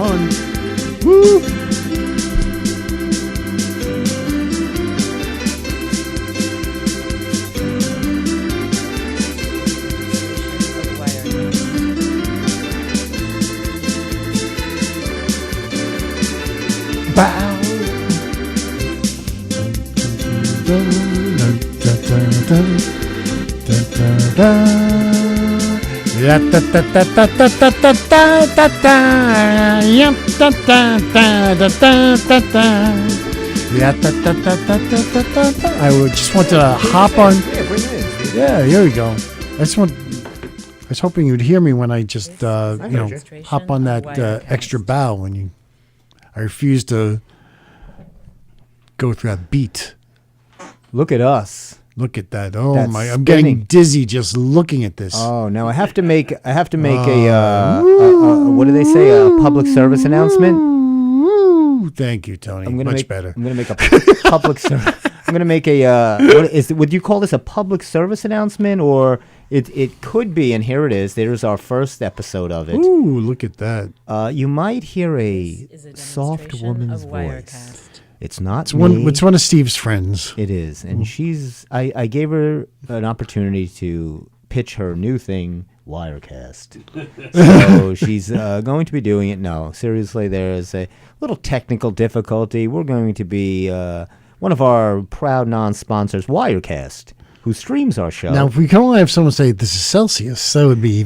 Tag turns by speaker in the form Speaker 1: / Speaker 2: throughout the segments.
Speaker 1: on. Woo! Bow. I would just want to hop on. Yeah, here we go. I was hoping you'd hear me when I just hop on that extra bow when you. I refuse to go through that beat.
Speaker 2: Look at us.
Speaker 1: Look at that. Oh
Speaker 2: That's
Speaker 1: my, I'm
Speaker 2: spinning.
Speaker 1: getting dizzy just looking at this.
Speaker 2: Oh, now I have to make a what do they say? A public service announcement.
Speaker 1: Ooh, thank you, Tony. Much better.
Speaker 2: I'm going to make a public service. I'm going to make would you call this a public service announcement, or it could be, and here it is. There's our first episode of it.
Speaker 1: Ooh, look at that.
Speaker 2: You might hear a soft woman's voice. It's not
Speaker 1: it's one of Steve's friends.
Speaker 2: It is, and I gave her an opportunity to pitch her new thing, Wirecast. So she's going to be doing it. No, seriously, there is a little technical difficulty. We're going to be one of our proud non-sponsors, Wirecast, who streams our show.
Speaker 1: Now, if we can only have someone say this is Celsius, that would be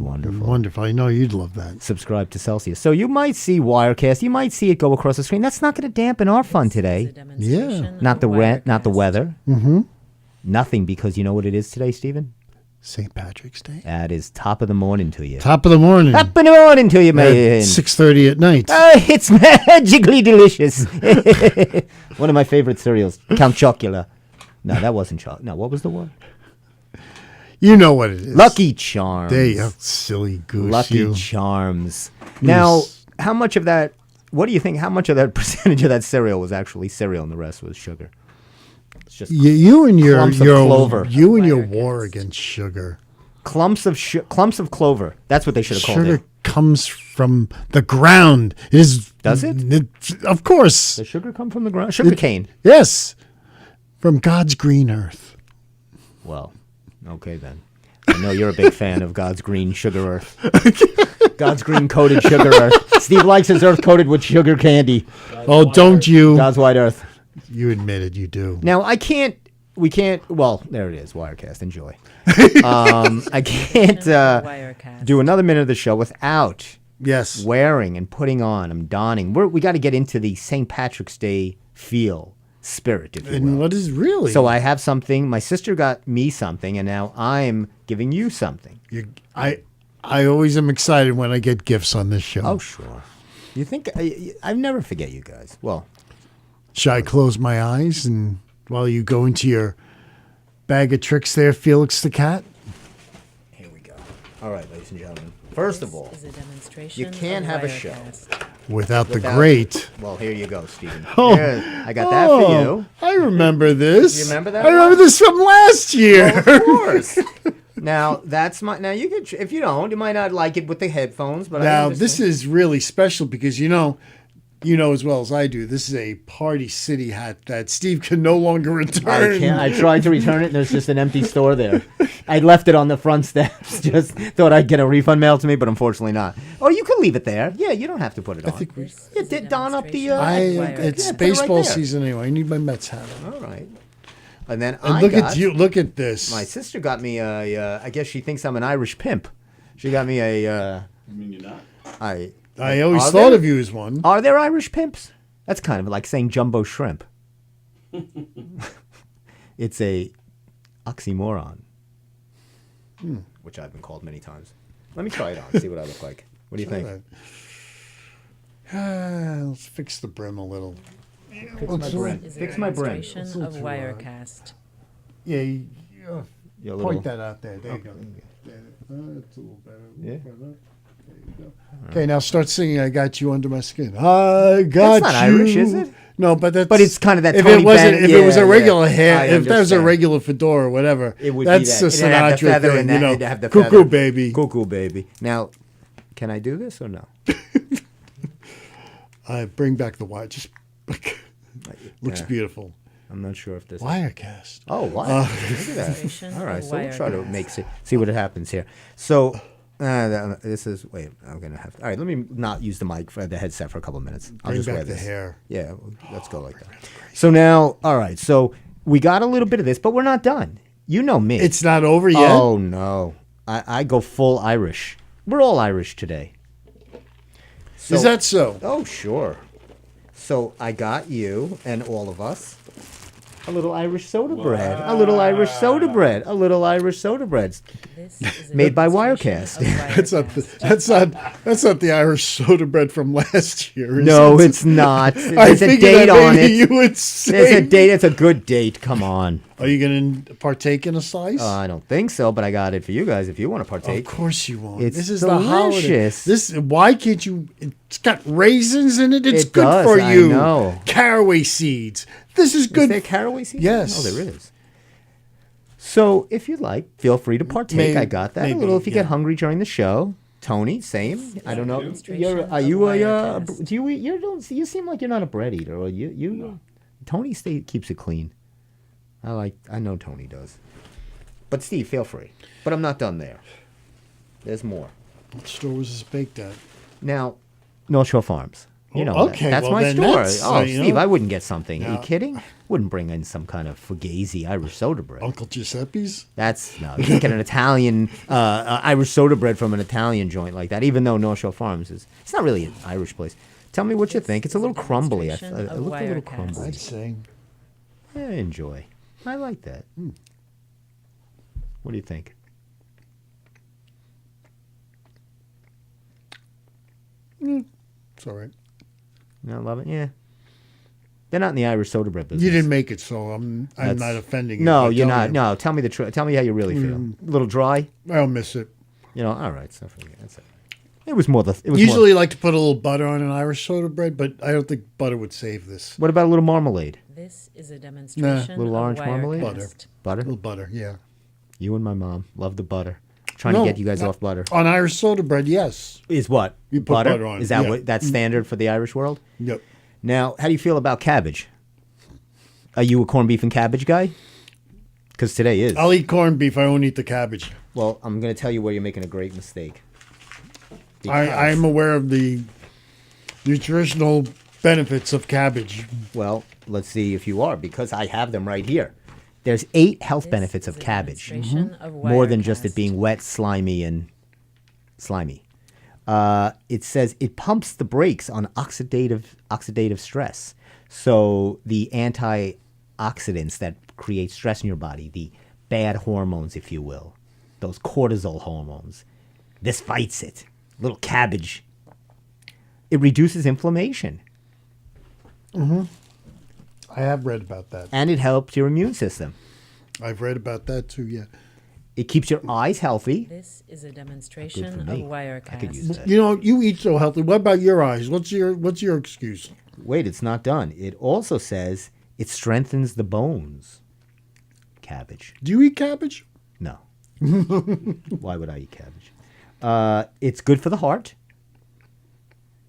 Speaker 2: wonderful.
Speaker 1: Wonderful. I know you'd love that.
Speaker 2: Subscribe to Celsius. So you might see Wirecast. You might see it go across the screen. That's not going to dampen our fun today.
Speaker 1: Yeah.
Speaker 2: Not the rent, not the weather.
Speaker 1: Mm-hmm.
Speaker 2: Nothing, because you know what it is today, Stephen?
Speaker 1: St. Patrick's Day.
Speaker 2: That is top of the morning to you.
Speaker 1: Top of the morning.
Speaker 2: Top of the morning to you, man.
Speaker 1: 6:30 at night.
Speaker 2: It's magically delicious. One of my favorite cereals, Count Chocula. No, that wasn't chocolate. No, what was the one?
Speaker 1: You know what it is.
Speaker 2: Lucky Charms.
Speaker 1: There you go. Silly goose.
Speaker 2: Lucky Charms. Now, how much of that, what do you think, how much of that percentage of that cereal was actually cereal and the rest was sugar? It's just
Speaker 1: you and your
Speaker 2: clover.
Speaker 1: You and your war against sugar.
Speaker 2: Clumps of clover. That's what they should have called it.
Speaker 1: Sugar comes from the ground.
Speaker 2: Does it?
Speaker 1: Of course.
Speaker 2: Does sugar come from the ground? Sugar cane.
Speaker 1: Yes. From God's green earth.
Speaker 2: Well, okay then. I know you're a big fan of God's green sugar earth. God's green coated sugar earth. Steve likes his earth coated with sugar candy.
Speaker 1: Don't you?
Speaker 2: God's white earth.
Speaker 1: You admitted you do.
Speaker 2: Now, we can't, well, there it is, Wirecast, enjoy. I can't do another minute of the show without wearing and putting on, I'm donning. We got to get into the St. Patrick's Day feel. Spirit, if you will.
Speaker 1: And what is really?
Speaker 2: So I have something. My sister got me something, and now I'm giving you something.
Speaker 1: I always am excited when I get gifts on this show.
Speaker 2: Oh, sure. You think I never forget you guys. Well,
Speaker 1: should I close my eyes and while you go into your bag of tricks there, Felix the cat?
Speaker 2: Here we go. All right, ladies and gentlemen. First of all, you can't have a show
Speaker 1: without the great.
Speaker 2: Well, here you go, Stephen.
Speaker 1: Oh,
Speaker 2: I got that for you.
Speaker 1: I remember this.
Speaker 2: You remember that?
Speaker 1: I remember this from last year.
Speaker 2: Well, of course. Now that's now you can, if you don't, you might not like it with the headphones, but
Speaker 1: now this is really special because you know as well as I do, this is a Party City hat that Steve can no longer return.
Speaker 2: I tried to return it, and there's just an empty store there. I left it on the front steps. Just thought I'd get a refund mailed to me, but unfortunately not. Oh, you can leave it there. Yeah, you don't have to put it on. I think did don up the.
Speaker 1: It's baseball season anyway. I need my Mets hat on.
Speaker 2: All right. And then
Speaker 1: look at this.
Speaker 2: My sister got me I guess she thinks I'm an Irish pimp. She got me a.
Speaker 3: I mean, you're not.
Speaker 1: I always thought of you as one.
Speaker 2: Are there Irish pimps? That's kind of like saying jumbo shrimp. It's a oxymoron, which I've been called many times. Let me try it on, see what I look like. What do you think?
Speaker 1: Let's fix the brim a little.
Speaker 2: Fix my brim.
Speaker 4: Of Wirecast.
Speaker 1: Yeah, point that out there. There you go. That's a little better.
Speaker 2: Yeah.
Speaker 1: There you go. Okay, now start singing "I Got You Under My Skin." I got you.
Speaker 2: That's not Irish, is it?
Speaker 1: No, but
Speaker 2: it's kind of that.
Speaker 1: If
Speaker 2: Tony
Speaker 1: it wasn't,
Speaker 2: Bennett,
Speaker 1: if it was a regular hair,
Speaker 2: if
Speaker 1: that was a regular fedora or whatever,
Speaker 2: it would
Speaker 1: that's
Speaker 2: be
Speaker 1: a
Speaker 2: that.
Speaker 1: Sinatra thing,
Speaker 2: it'd have the
Speaker 1: Cuckoo baby.
Speaker 2: Cuckoo baby. Now, can I do this or no?
Speaker 1: Bring back the wire. Just looks
Speaker 2: Yeah.
Speaker 1: beautiful.
Speaker 2: I'm not sure if this.
Speaker 1: Wirecast.
Speaker 2: Oh, wow! Look at
Speaker 4: Demonstration
Speaker 2: that. All right,
Speaker 4: of
Speaker 2: so we'll try to
Speaker 4: Wirecast.
Speaker 2: see what happens here. So this is wait. I'm gonna have. All right, let me not use the mic for the headset for a couple of minutes. I'll
Speaker 1: Bring
Speaker 2: just
Speaker 1: back
Speaker 2: wear
Speaker 1: the
Speaker 2: this.
Speaker 1: hair.
Speaker 2: Yeah, let's go like that. So now, all right. So we got a little bit of this, but we're not done. You know me.
Speaker 1: It's not over yet.
Speaker 2: Oh no, I go full Irish. We're all Irish today. So,
Speaker 1: Is that so?
Speaker 2: Oh sure. So I got you and all of us a little Irish soda bread. A little Irish soda bread. A little Irish soda bread.
Speaker 4: This is a
Speaker 2: Made by
Speaker 4: demonstration
Speaker 2: Wirecast.
Speaker 4: of
Speaker 1: That's not the Irish soda bread from last year. Is
Speaker 2: No,
Speaker 1: it?
Speaker 2: it's not.
Speaker 1: I
Speaker 2: There's a
Speaker 1: figured
Speaker 2: date
Speaker 1: that
Speaker 2: on
Speaker 1: maybe
Speaker 2: it.
Speaker 1: you would
Speaker 2: There's a
Speaker 1: say.
Speaker 2: date. It's a good date. Come on.
Speaker 1: Are you going to partake in a slice?
Speaker 2: I don't think so, but I got it for you guys if you want to
Speaker 1: Of
Speaker 2: partake.
Speaker 1: course you won't.
Speaker 2: It's
Speaker 1: This is the holiday.
Speaker 2: delicious.
Speaker 1: Why can't you? It's got raisins in it. It's
Speaker 2: It
Speaker 1: good
Speaker 2: does,
Speaker 1: for
Speaker 2: I
Speaker 1: you.
Speaker 2: know.
Speaker 1: Caraway seeds. This is
Speaker 2: Is
Speaker 1: good.
Speaker 2: there caraway seeds?
Speaker 1: Yes.
Speaker 2: Oh, there is. So if you'd like, feel free to partake.
Speaker 1: Maybe-
Speaker 2: I got that.
Speaker 1: maybe,
Speaker 2: a little if you
Speaker 1: yeah.
Speaker 2: get hungry during the show. Tony, same. I don't know.
Speaker 4: Demonstration
Speaker 2: Are you
Speaker 4: of
Speaker 2: a?
Speaker 4: Wirecast.
Speaker 2: Do you eat? You don't. You seem like you're not a bread eater. Or you. Tony keeps it clean. I know Tony does. But Steve, feel free. But I'm not done there. There's more.
Speaker 1: What store was this baked at?
Speaker 2: Now, North Shore Farms. You know,
Speaker 1: okay,
Speaker 2: that's
Speaker 1: well,
Speaker 2: my
Speaker 1: then
Speaker 2: store.
Speaker 1: that's,
Speaker 2: Oh,
Speaker 1: you
Speaker 2: Steve,
Speaker 1: know.
Speaker 2: I wouldn't get something. Are you
Speaker 1: No.
Speaker 2: kidding? Wouldn't bring in some kind of fugazi Irish soda bread.
Speaker 1: Uncle Giuseppe's?
Speaker 2: That's no. You can't get an Italian Irish soda bread from an Italian joint like that. Even though North Shore Farms is, it's not really an Irish place. Tell me what you think. It's a little crumbly. It
Speaker 4: demonstration of
Speaker 2: looked a little
Speaker 4: Wirecast.
Speaker 2: crumbly.
Speaker 1: I'd say.
Speaker 2: Yeah, enjoy. I like that. What do you think?
Speaker 1: It's all right.
Speaker 2: You not love it? Yeah. They're not in the Irish soda bread business.
Speaker 1: You didn't make it, so I'm
Speaker 2: That's-
Speaker 1: not offending you.
Speaker 2: No,
Speaker 1: by
Speaker 2: you're
Speaker 1: telling
Speaker 2: not.
Speaker 1: you.
Speaker 2: No, tell me the truth. Tell me how you really feel. A little dry.
Speaker 1: I'll miss it.
Speaker 2: You know. All right. So that's it. It was more the. It was
Speaker 1: Usually,
Speaker 2: More,
Speaker 1: like to put a little butter on an Irish soda bread, but I don't think butter would save this.
Speaker 2: what about a little marmalade?
Speaker 4: This is a demonstration
Speaker 2: Little
Speaker 4: of
Speaker 2: orange marmalade?
Speaker 4: Wirecast.
Speaker 2: Butter.
Speaker 1: A little butter, yeah.
Speaker 2: You and my mom love the butter. Trying
Speaker 1: No,
Speaker 2: to get you guys
Speaker 1: not-
Speaker 2: off butter.
Speaker 1: On Irish soda bread, yes.
Speaker 2: Is what?
Speaker 1: You put butter on it,
Speaker 2: Is that
Speaker 1: yeah.
Speaker 2: what? That's standard for the Irish world.
Speaker 1: Yep.
Speaker 2: Now, how do you feel about cabbage? Are you a corned beef and cabbage guy? Because today is.
Speaker 1: I'll eat corned beef. I won't eat the cabbage.
Speaker 2: Well, I'm going to tell you where you're making a great mistake.
Speaker 1: I'm aware of the nutritional benefits of cabbage.
Speaker 2: Well, let's see if you are, because I have them right here. There's 8 health
Speaker 4: This
Speaker 2: benefits
Speaker 4: is
Speaker 2: of
Speaker 4: a
Speaker 2: cabbage.
Speaker 4: demonstration of
Speaker 2: More than just it
Speaker 4: Wirecast.
Speaker 2: being wet, slimy, and slimy. It says it pumps the brakes on oxidative stress. So the antioxidants that create stress in your body, the bad hormones, if you will, those cortisol hormones, this fights it. Little cabbage. It reduces inflammation.
Speaker 1: I have read about that.
Speaker 2: And it helps your immune system.
Speaker 1: I've read about that too, yeah.
Speaker 2: It keeps your eyes healthy.
Speaker 4: This is a
Speaker 2: Good
Speaker 4: demonstration
Speaker 2: for
Speaker 4: of
Speaker 2: me.
Speaker 4: Wirecast.
Speaker 2: I could use that.
Speaker 1: You know, you eat so healthy. What about your eyes? What's your excuse?
Speaker 2: Wait, it's not done. It also says it strengthens the bones. Cabbage.
Speaker 1: Do you eat cabbage?
Speaker 2: No. Why would I eat cabbage? It's good for the heart.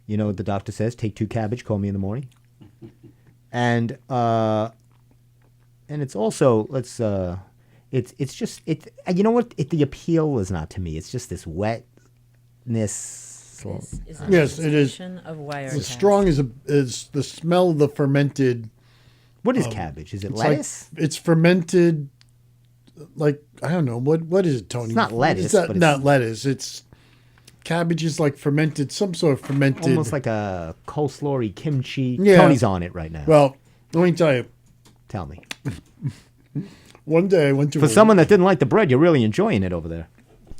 Speaker 2: You know what the doctor says? Take 2 cabbage, call me in the morning. And it's also it's just you know what? The appeal is not to me. It's just this wetness.
Speaker 4: This is a
Speaker 1: Yes, it is.
Speaker 4: demonstration of Wirecast.
Speaker 1: The strong is the smell of the fermented.
Speaker 2: What is cabbage? Is it
Speaker 1: It's
Speaker 2: lettuce?
Speaker 1: like it's fermented. Like I don't know what is it, Tony?
Speaker 2: It's not lettuce,
Speaker 1: It's
Speaker 2: but
Speaker 1: not
Speaker 2: it's-
Speaker 1: lettuce. It's cabbage is like fermented, some sort of fermented.
Speaker 2: Almost like a coleslaw kimchi.
Speaker 1: Yeah.
Speaker 2: Tony's on it right now.
Speaker 1: Well, let me tell you.
Speaker 2: Tell me.
Speaker 1: One day I went to
Speaker 2: For someone that didn't like the bread, you're really enjoying it over there.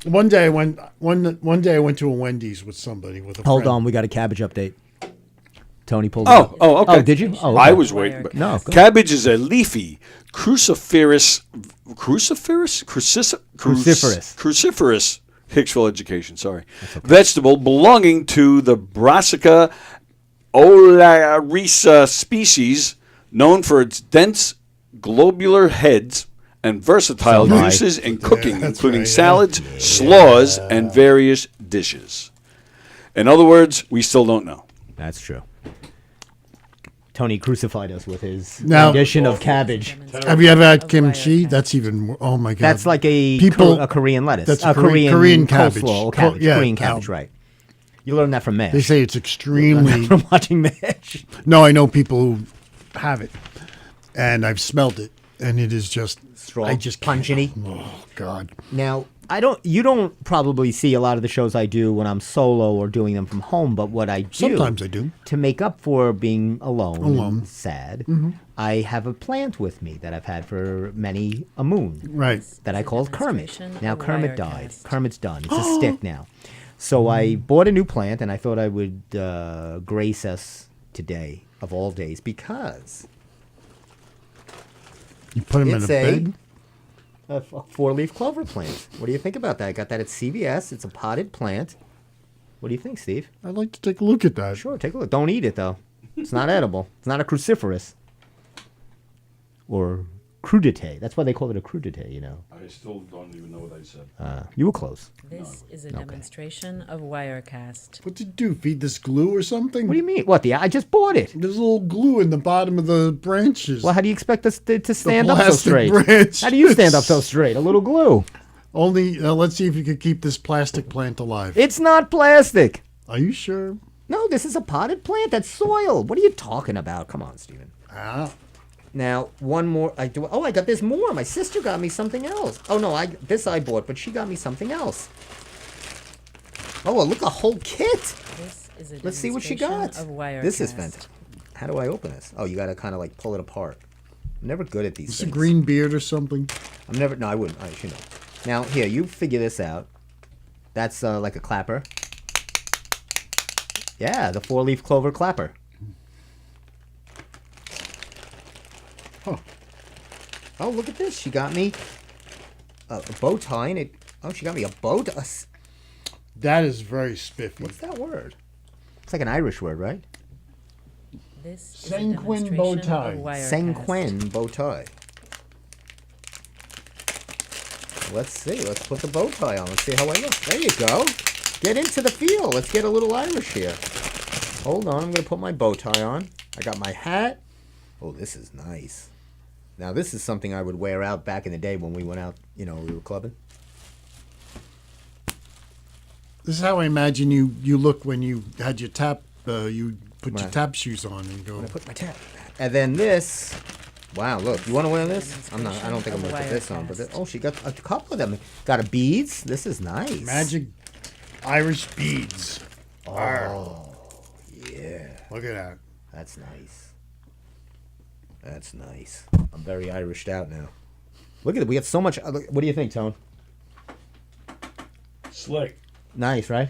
Speaker 1: One day I went to a Wendy's with somebody with a
Speaker 2: Hold
Speaker 1: friend.
Speaker 2: on, we got a cabbage update. Tony pulled it
Speaker 3: Oh,
Speaker 2: up.
Speaker 3: okay.
Speaker 2: Oh, did you? Oh,
Speaker 3: I
Speaker 2: okay.
Speaker 3: was waiting. But
Speaker 2: No, go
Speaker 3: cabbage is a leafy, cruciferous Hicksville education. Sorry, vegetable belonging to the Brassica oleracea species, known for its dense globular heads and versatile
Speaker 2: So
Speaker 3: uses in cooking,
Speaker 1: that's
Speaker 3: including
Speaker 1: right, yeah.
Speaker 3: salads, slaws, and various dishes. In other words, we still don't know.
Speaker 2: That's true. Tony crucified us with his
Speaker 1: Now-
Speaker 2: rendition of cabbage.
Speaker 1: Have you ever had
Speaker 4: Of
Speaker 1: kimchi?
Speaker 4: Wirecast.
Speaker 1: That's even more. Oh my god.
Speaker 2: That's like a
Speaker 1: People-
Speaker 2: a Korean lettuce.
Speaker 1: that's
Speaker 2: a
Speaker 1: Korean cabbage.
Speaker 2: coleslaw,
Speaker 1: Co-
Speaker 2: cabbage.
Speaker 1: yeah,
Speaker 2: Korean cabbage, right? You learned that from MASH.
Speaker 1: They say it's extremely.
Speaker 2: from watching MASH.
Speaker 1: No, I know people who have it, and I've smelled it, and it is just
Speaker 2: Strong,
Speaker 1: I just
Speaker 2: pungent-y.
Speaker 1: Oh God.
Speaker 2: Now, you don't probably see a lot of the shows I do when I'm solo or doing them from home, but what I do
Speaker 1: Sometimes I do.
Speaker 2: to make up for being alone. And sad, I have a plant with me that I've had for many a moon.
Speaker 1: Right.
Speaker 2: That I called Kermit.
Speaker 4: demonstration
Speaker 2: Now
Speaker 4: of
Speaker 2: Kermit died.
Speaker 4: Wirecast.
Speaker 2: Kermit's done. It's a stick now. So I bought a new plant, and I thought I would grace us today of all days because
Speaker 1: You put them in a
Speaker 2: it's
Speaker 1: bed.
Speaker 2: a four-leaf clover plant. What do you think about that? I got that at CVS. It's a potted plant. What do you think, Steve?
Speaker 1: I'd like to take a look at that.
Speaker 2: Sure, take a look. Don't eat it, though. It's not edible. It's not a cruciferous. Or crudite. That's why they call it a crudite, you know.
Speaker 3: I still don't even know what I said.
Speaker 2: You were close.
Speaker 4: This is a demonstration of Wirecast.
Speaker 1: What did you do? Feed this glue or something?
Speaker 2: What do you mean? What? I just bought it.
Speaker 1: There's a little glue in the bottom of the branches.
Speaker 2: Well, how do you expect us to stand up so
Speaker 1: plastic
Speaker 2: straight?
Speaker 1: branch.
Speaker 2: How do you stand up so straight? A little glue.
Speaker 1: Only let's see if you could keep this plastic plant alive.
Speaker 2: It's not plastic.
Speaker 1: Are you sure?
Speaker 2: No, this is a potted plant. That's soil. What are you talking about? Come on, Steven.
Speaker 1: Ah,
Speaker 2: Now, one more. I got this more. My sister got me something else. Oh no, this I bought, but she got me something else. Oh, look, a whole kit.
Speaker 4: This is a
Speaker 2: Let's see what she got.
Speaker 4: demonstration of Wirecast.
Speaker 2: This is fantastic. How do I open this? Oh, you got to kind of like pull it apart. I'm never good at these
Speaker 1: it's a
Speaker 2: things.
Speaker 1: green beard or something.
Speaker 2: I'm never. No, I wouldn't. I should know. Now, here, you figure this out. That's like a clapper. Yeah, the four-leaf clover clapper.
Speaker 1: Huh.
Speaker 2: Oh, look at this. She got me a bow tie, and it. Oh, she got me a bow tie.
Speaker 1: That is very spiffy.
Speaker 2: What's that word? It's like an Irish word, right?
Speaker 4: This is a
Speaker 1: Sanguine bow
Speaker 4: demonstration
Speaker 1: tie.
Speaker 4: of Wirecast.
Speaker 2: Sanguine bow tie. Let's see. Let's put the bow tie on. Let's see how I look. There you go. Get into the feel. Let's get a little Irish here. Hold on. I'm going to put my bow tie on. I got my hat. Oh, this is nice. Now, this is something I would wear out back in the day when we went out, we were clubbing.
Speaker 1: This is how I imagine you look when you had your tap. You put your
Speaker 2: Right.
Speaker 1: tap shoes on and go.
Speaker 2: I put my tap. And then this. Wow, look. You want to wear this? I don't think I'm going to put this on. But she got a couple of them. Got a beads. This is nice.
Speaker 1: Magic Irish beads.
Speaker 2: Oh, yeah.
Speaker 1: Look at that.
Speaker 2: That's nice. That's nice. I'm very Irished out now. Look at it. We have so much. What do you think, Tone?
Speaker 3: Slick.
Speaker 2: Nice, right?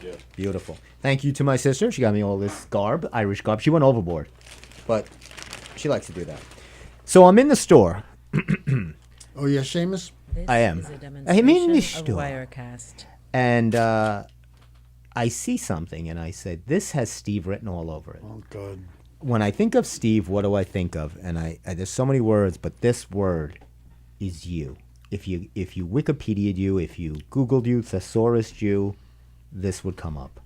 Speaker 3: Yeah.
Speaker 2: Beautiful. Thank you to my sister. She got me all this garb, Irish garb. She went overboard, but she likes to do that. So I'm in the store.
Speaker 1: Oh yeah, Seamus.
Speaker 4: This
Speaker 2: I am.
Speaker 4: is a
Speaker 2: I'm in the
Speaker 4: demonstration of
Speaker 2: store.
Speaker 4: Wirecast.
Speaker 2: And I see something, and I said, "This has Steve written all over it."
Speaker 1: Oh God.
Speaker 2: When I think of Steve, what do I think of? And I there's so many words, but this word is you. If you Wikipedia'd you, if you Googled you, thesaurused you, this would come up.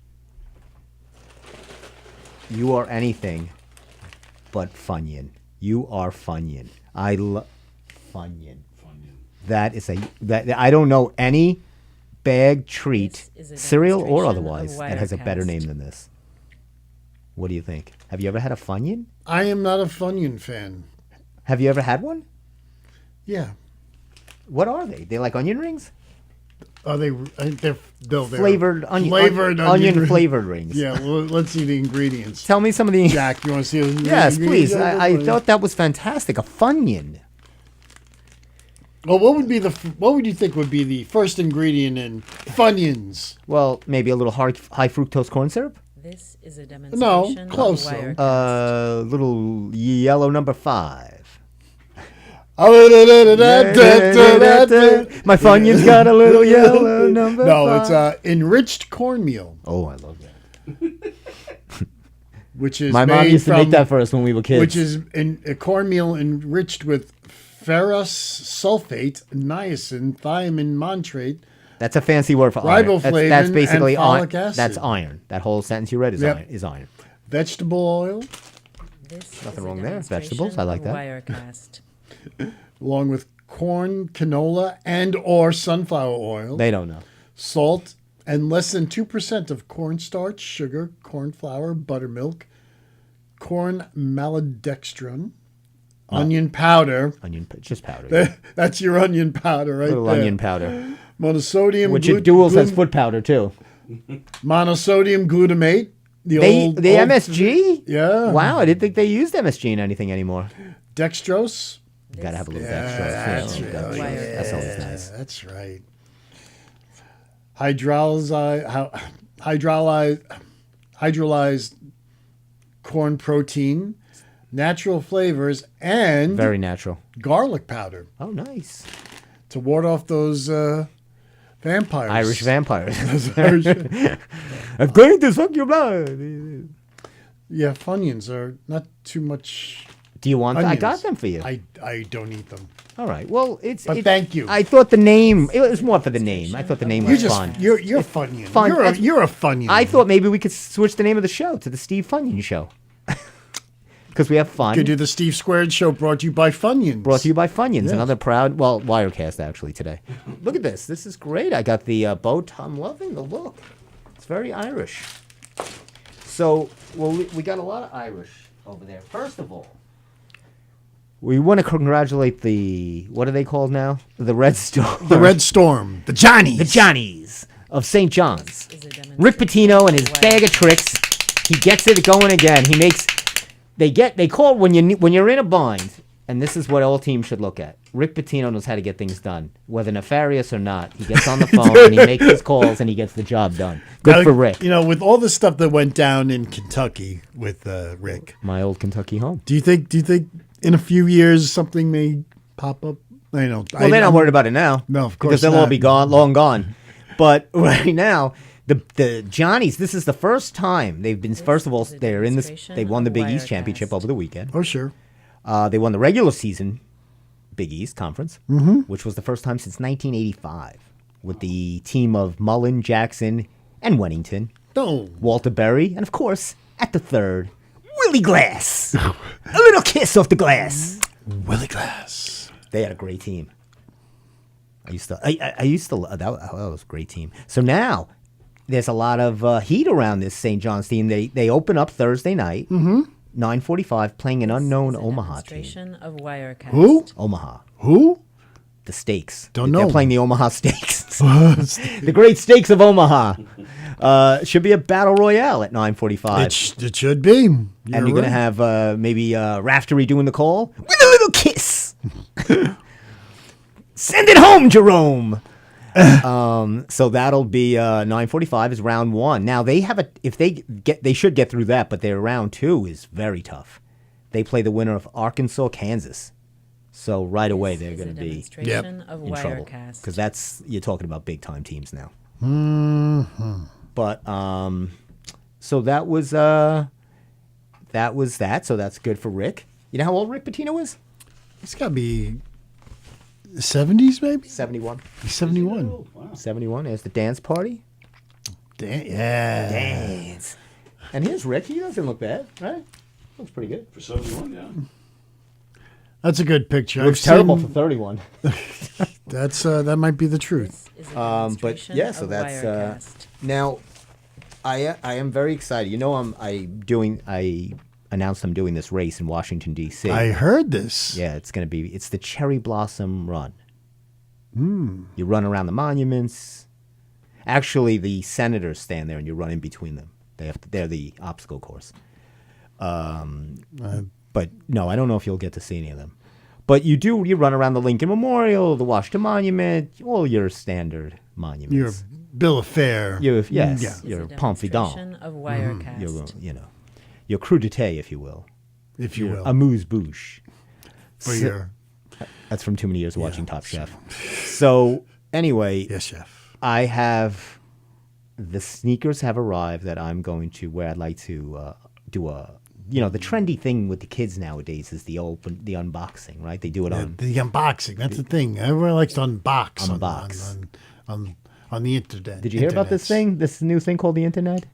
Speaker 2: You are anything but Funyun. You are Funyun. I love Funyun. That is that I don't know any bag treat,
Speaker 4: This is a
Speaker 2: cereal or
Speaker 4: demonstration
Speaker 2: otherwise,
Speaker 4: of
Speaker 2: that has a better
Speaker 4: Wirecast.
Speaker 2: name than this. What do you think? Have you ever had a Funyun?
Speaker 1: I am not a Funyun fan.
Speaker 2: Have you ever had one?
Speaker 1: Yeah.
Speaker 2: What are they? They like onion rings?
Speaker 1: Are they? They're
Speaker 2: Flavored onion,
Speaker 1: flavored
Speaker 2: onion
Speaker 1: ring-
Speaker 2: flavored rings.
Speaker 1: Yeah. Well, let's see the ingredients.
Speaker 2: Tell me some of the.
Speaker 1: Jack, you want to see? The
Speaker 2: Yes,
Speaker 1: ingredients?
Speaker 2: please. I thought that was fantastic. A Funyun.
Speaker 1: Well, what would you think would be the first ingredient in Funyuns?
Speaker 2: Well, maybe a little high fructose corn syrup.
Speaker 4: This is a demonstration
Speaker 1: close,
Speaker 4: of
Speaker 1: though.
Speaker 4: Wirecast.
Speaker 2: Little yellow number 5.
Speaker 1: My
Speaker 2: My Funyun's got a little yellow number 5.
Speaker 1: No, it's enriched cornmeal,
Speaker 2: Oh, I love that.
Speaker 1: which is
Speaker 2: My mom
Speaker 1: made
Speaker 2: used to
Speaker 1: from,
Speaker 2: make that for us when we were kids.
Speaker 1: which is a cornmeal enriched with ferrous sulfate, niacin, thiamine montrate.
Speaker 2: That's a fancy word for iron.
Speaker 1: Riboflavin
Speaker 2: That's basically
Speaker 1: and folic
Speaker 2: iron.
Speaker 1: acid.
Speaker 2: That's iron. That whole sentence you read is
Speaker 1: Yep.
Speaker 2: iron. Is iron.
Speaker 1: vegetable oil,
Speaker 4: This
Speaker 2: Nothing
Speaker 4: is a
Speaker 2: wrong there. Vegetables,
Speaker 4: demonstration
Speaker 2: I like
Speaker 4: of
Speaker 2: that.
Speaker 4: Wirecast.
Speaker 1: along with corn, canola, and or sunflower oil,
Speaker 2: They don't know.
Speaker 1: salt, and less than 2% of cornstarch, sugar, corn flour, buttermilk, corn maltodextrin, onion powder.
Speaker 2: Just powder.
Speaker 1: That's your onion powder right
Speaker 2: Little
Speaker 1: there.
Speaker 2: onion powder.
Speaker 1: Monosodium
Speaker 2: Which at Duels has foot powder too.
Speaker 1: monosodium glutamate. The
Speaker 2: The MSG?
Speaker 1: Yeah.
Speaker 2: Wow, I didn't think they used MSG in anything anymore.
Speaker 1: Dextrose.
Speaker 2: You gotta have a little dextrose.
Speaker 1: That's
Speaker 2: Yeah,
Speaker 1: right.
Speaker 2: dextrose. That's always nice.
Speaker 1: That's right. Hydrolyzed corn protein, natural flavors, and
Speaker 2: Very natural.
Speaker 1: garlic powder
Speaker 2: Oh, nice.
Speaker 1: to ward off those vampires.
Speaker 2: Irish vampires.
Speaker 1: Irish-
Speaker 2: I'm going to suck your blood.
Speaker 1: yeah, Funyuns are not too much.
Speaker 2: Do you want? I
Speaker 1: Onions.
Speaker 2: got them for you.
Speaker 1: I don't eat them.
Speaker 2: All right. Well,
Speaker 1: But thank you.
Speaker 2: I thought the name. It was more for the name. I thought the name was fun.
Speaker 1: You're Funyun.
Speaker 2: fun.
Speaker 1: You're a Funyun.
Speaker 2: I thought maybe we could switch the name of the show to the Steve Funyun Show. Because we have fun.
Speaker 1: Could do the Steve Squared Show, brought to you by Funyuns.
Speaker 2: Brought to you by Funyuns,
Speaker 1: Yes.
Speaker 2: another proud, Wirecast actually today. Look at this. This is great. I got the bow tie. I'm loving the look. It's very Irish. So, we got a lot of Irish over there. First of all, we want to congratulate what are they called now? The Red Storm.
Speaker 1: The Red Storm. The Johnnies.
Speaker 2: The Johnnies of St. John's.
Speaker 4: Is a demonstration
Speaker 2: Rick Pitino and his
Speaker 4: of
Speaker 2: bag of tricks. He gets it going again. He makes. They call when you're in a bind, and this is what all teams should look at. Rick Pitino knows how to get things done, whether nefarious or not. He gets on the phone and he makes his calls and he gets the job done. Good
Speaker 1: Now,
Speaker 2: for Rick.
Speaker 1: You know, with all the stuff that went down in Kentucky with Rick,
Speaker 2: My old Kentucky home.
Speaker 1: do you think in a few years something may pop up? I know.
Speaker 2: Well, they're not worried about it now.
Speaker 1: No, of course
Speaker 2: because they'll all
Speaker 1: not.
Speaker 2: be gone, long gone. But right now, the Johnnies. This is the first time they've been. First of all, they're in this. They won the Big East championship over the weekend.
Speaker 1: Oh, sure.
Speaker 2: They won the regular season Big East Conference, which was the first time since 1985, with the team of Mullen, Jackson, and Wennington,
Speaker 1: No.
Speaker 2: Walter Berry, and of course, at the third, Willie Glass. A little kiss off the glass.
Speaker 1: Willie Glass.
Speaker 2: They had a great team. I used to that was a great team. So now there's a lot of heat around this St. John's team. They open up Thursday night, 9:45, playing an unknown
Speaker 4: Is a
Speaker 2: Omaha team.
Speaker 4: demonstration of Wirecast.
Speaker 1: Who?
Speaker 2: Omaha.
Speaker 1: Who?
Speaker 2: The Stakes.
Speaker 1: Don't
Speaker 2: They're
Speaker 1: know.
Speaker 2: playing the Omaha Stakes. The Great Stakes of Omaha. Should be a battle royale at 9:45.
Speaker 1: It should be.
Speaker 2: And you're going to have maybe Raftery doing the call with a little kiss. Send it home, Jerome. So that'll be 9:45 is round one. Now they have they should get through that, but their round two is very tough. They play the winner of Arkansas, Kansas. So right away they're
Speaker 4: This is
Speaker 2: going
Speaker 4: a
Speaker 2: to be
Speaker 4: demonstration of
Speaker 2: in trouble
Speaker 4: Wirecast.
Speaker 2: because you're talking about big time teams now. But so that was that. So that's good for Rick. You know how old Rick Pitino is?
Speaker 1: It's got to be 70s, maybe?
Speaker 2: 71.
Speaker 1: 71.
Speaker 2: 71. There's the dance party.
Speaker 1: Yeah.
Speaker 2: Dance. And here's Rick. He doesn't look bad, right? Looks pretty good.
Speaker 3: For 71, yeah.
Speaker 1: That's a good picture.
Speaker 2: Looks
Speaker 1: I've
Speaker 2: terrible
Speaker 1: seen-
Speaker 2: for 31.
Speaker 1: That's that might be the truth.
Speaker 4: This is a
Speaker 2: But
Speaker 4: demonstration
Speaker 2: yeah, so
Speaker 4: of
Speaker 2: that's
Speaker 4: Wirecast.
Speaker 2: now. I am very excited. You know, I announced I'm doing this race in Washington D.C.
Speaker 1: I heard this.
Speaker 2: Yeah, it's the Cherry Blossom Run. You run around the monuments. Actually, the senators stand there and you run in between them. They're the obstacle course. But no, I don't know if you'll get to see any of them. But you run around the Lincoln Memorial, the Washington Monument, all your standard monuments.
Speaker 1: Your bill of fare.
Speaker 2: Yes,
Speaker 1: Yeah.
Speaker 4: This is
Speaker 2: your
Speaker 4: a
Speaker 2: Pompidou.
Speaker 4: demonstration of Wirecast.
Speaker 2: Your crudité, if you will.
Speaker 1: If you will.
Speaker 2: Amuse-bouche.
Speaker 1: For your...
Speaker 2: That's from too many years of watching Top Chef. So anyway,
Speaker 1: Yes, chef.
Speaker 2: the sneakers have arrived that I'm going to wear. I'd like to do the trendy thing with the kids nowadays is the unboxing, right? They do it on
Speaker 1: The unboxing. That's the thing. Everyone likes to unbox.
Speaker 2: Unbox.
Speaker 1: On the internet.
Speaker 2: Did you hear about this
Speaker 1: Internets.
Speaker 2: thing? This new thing called the internet?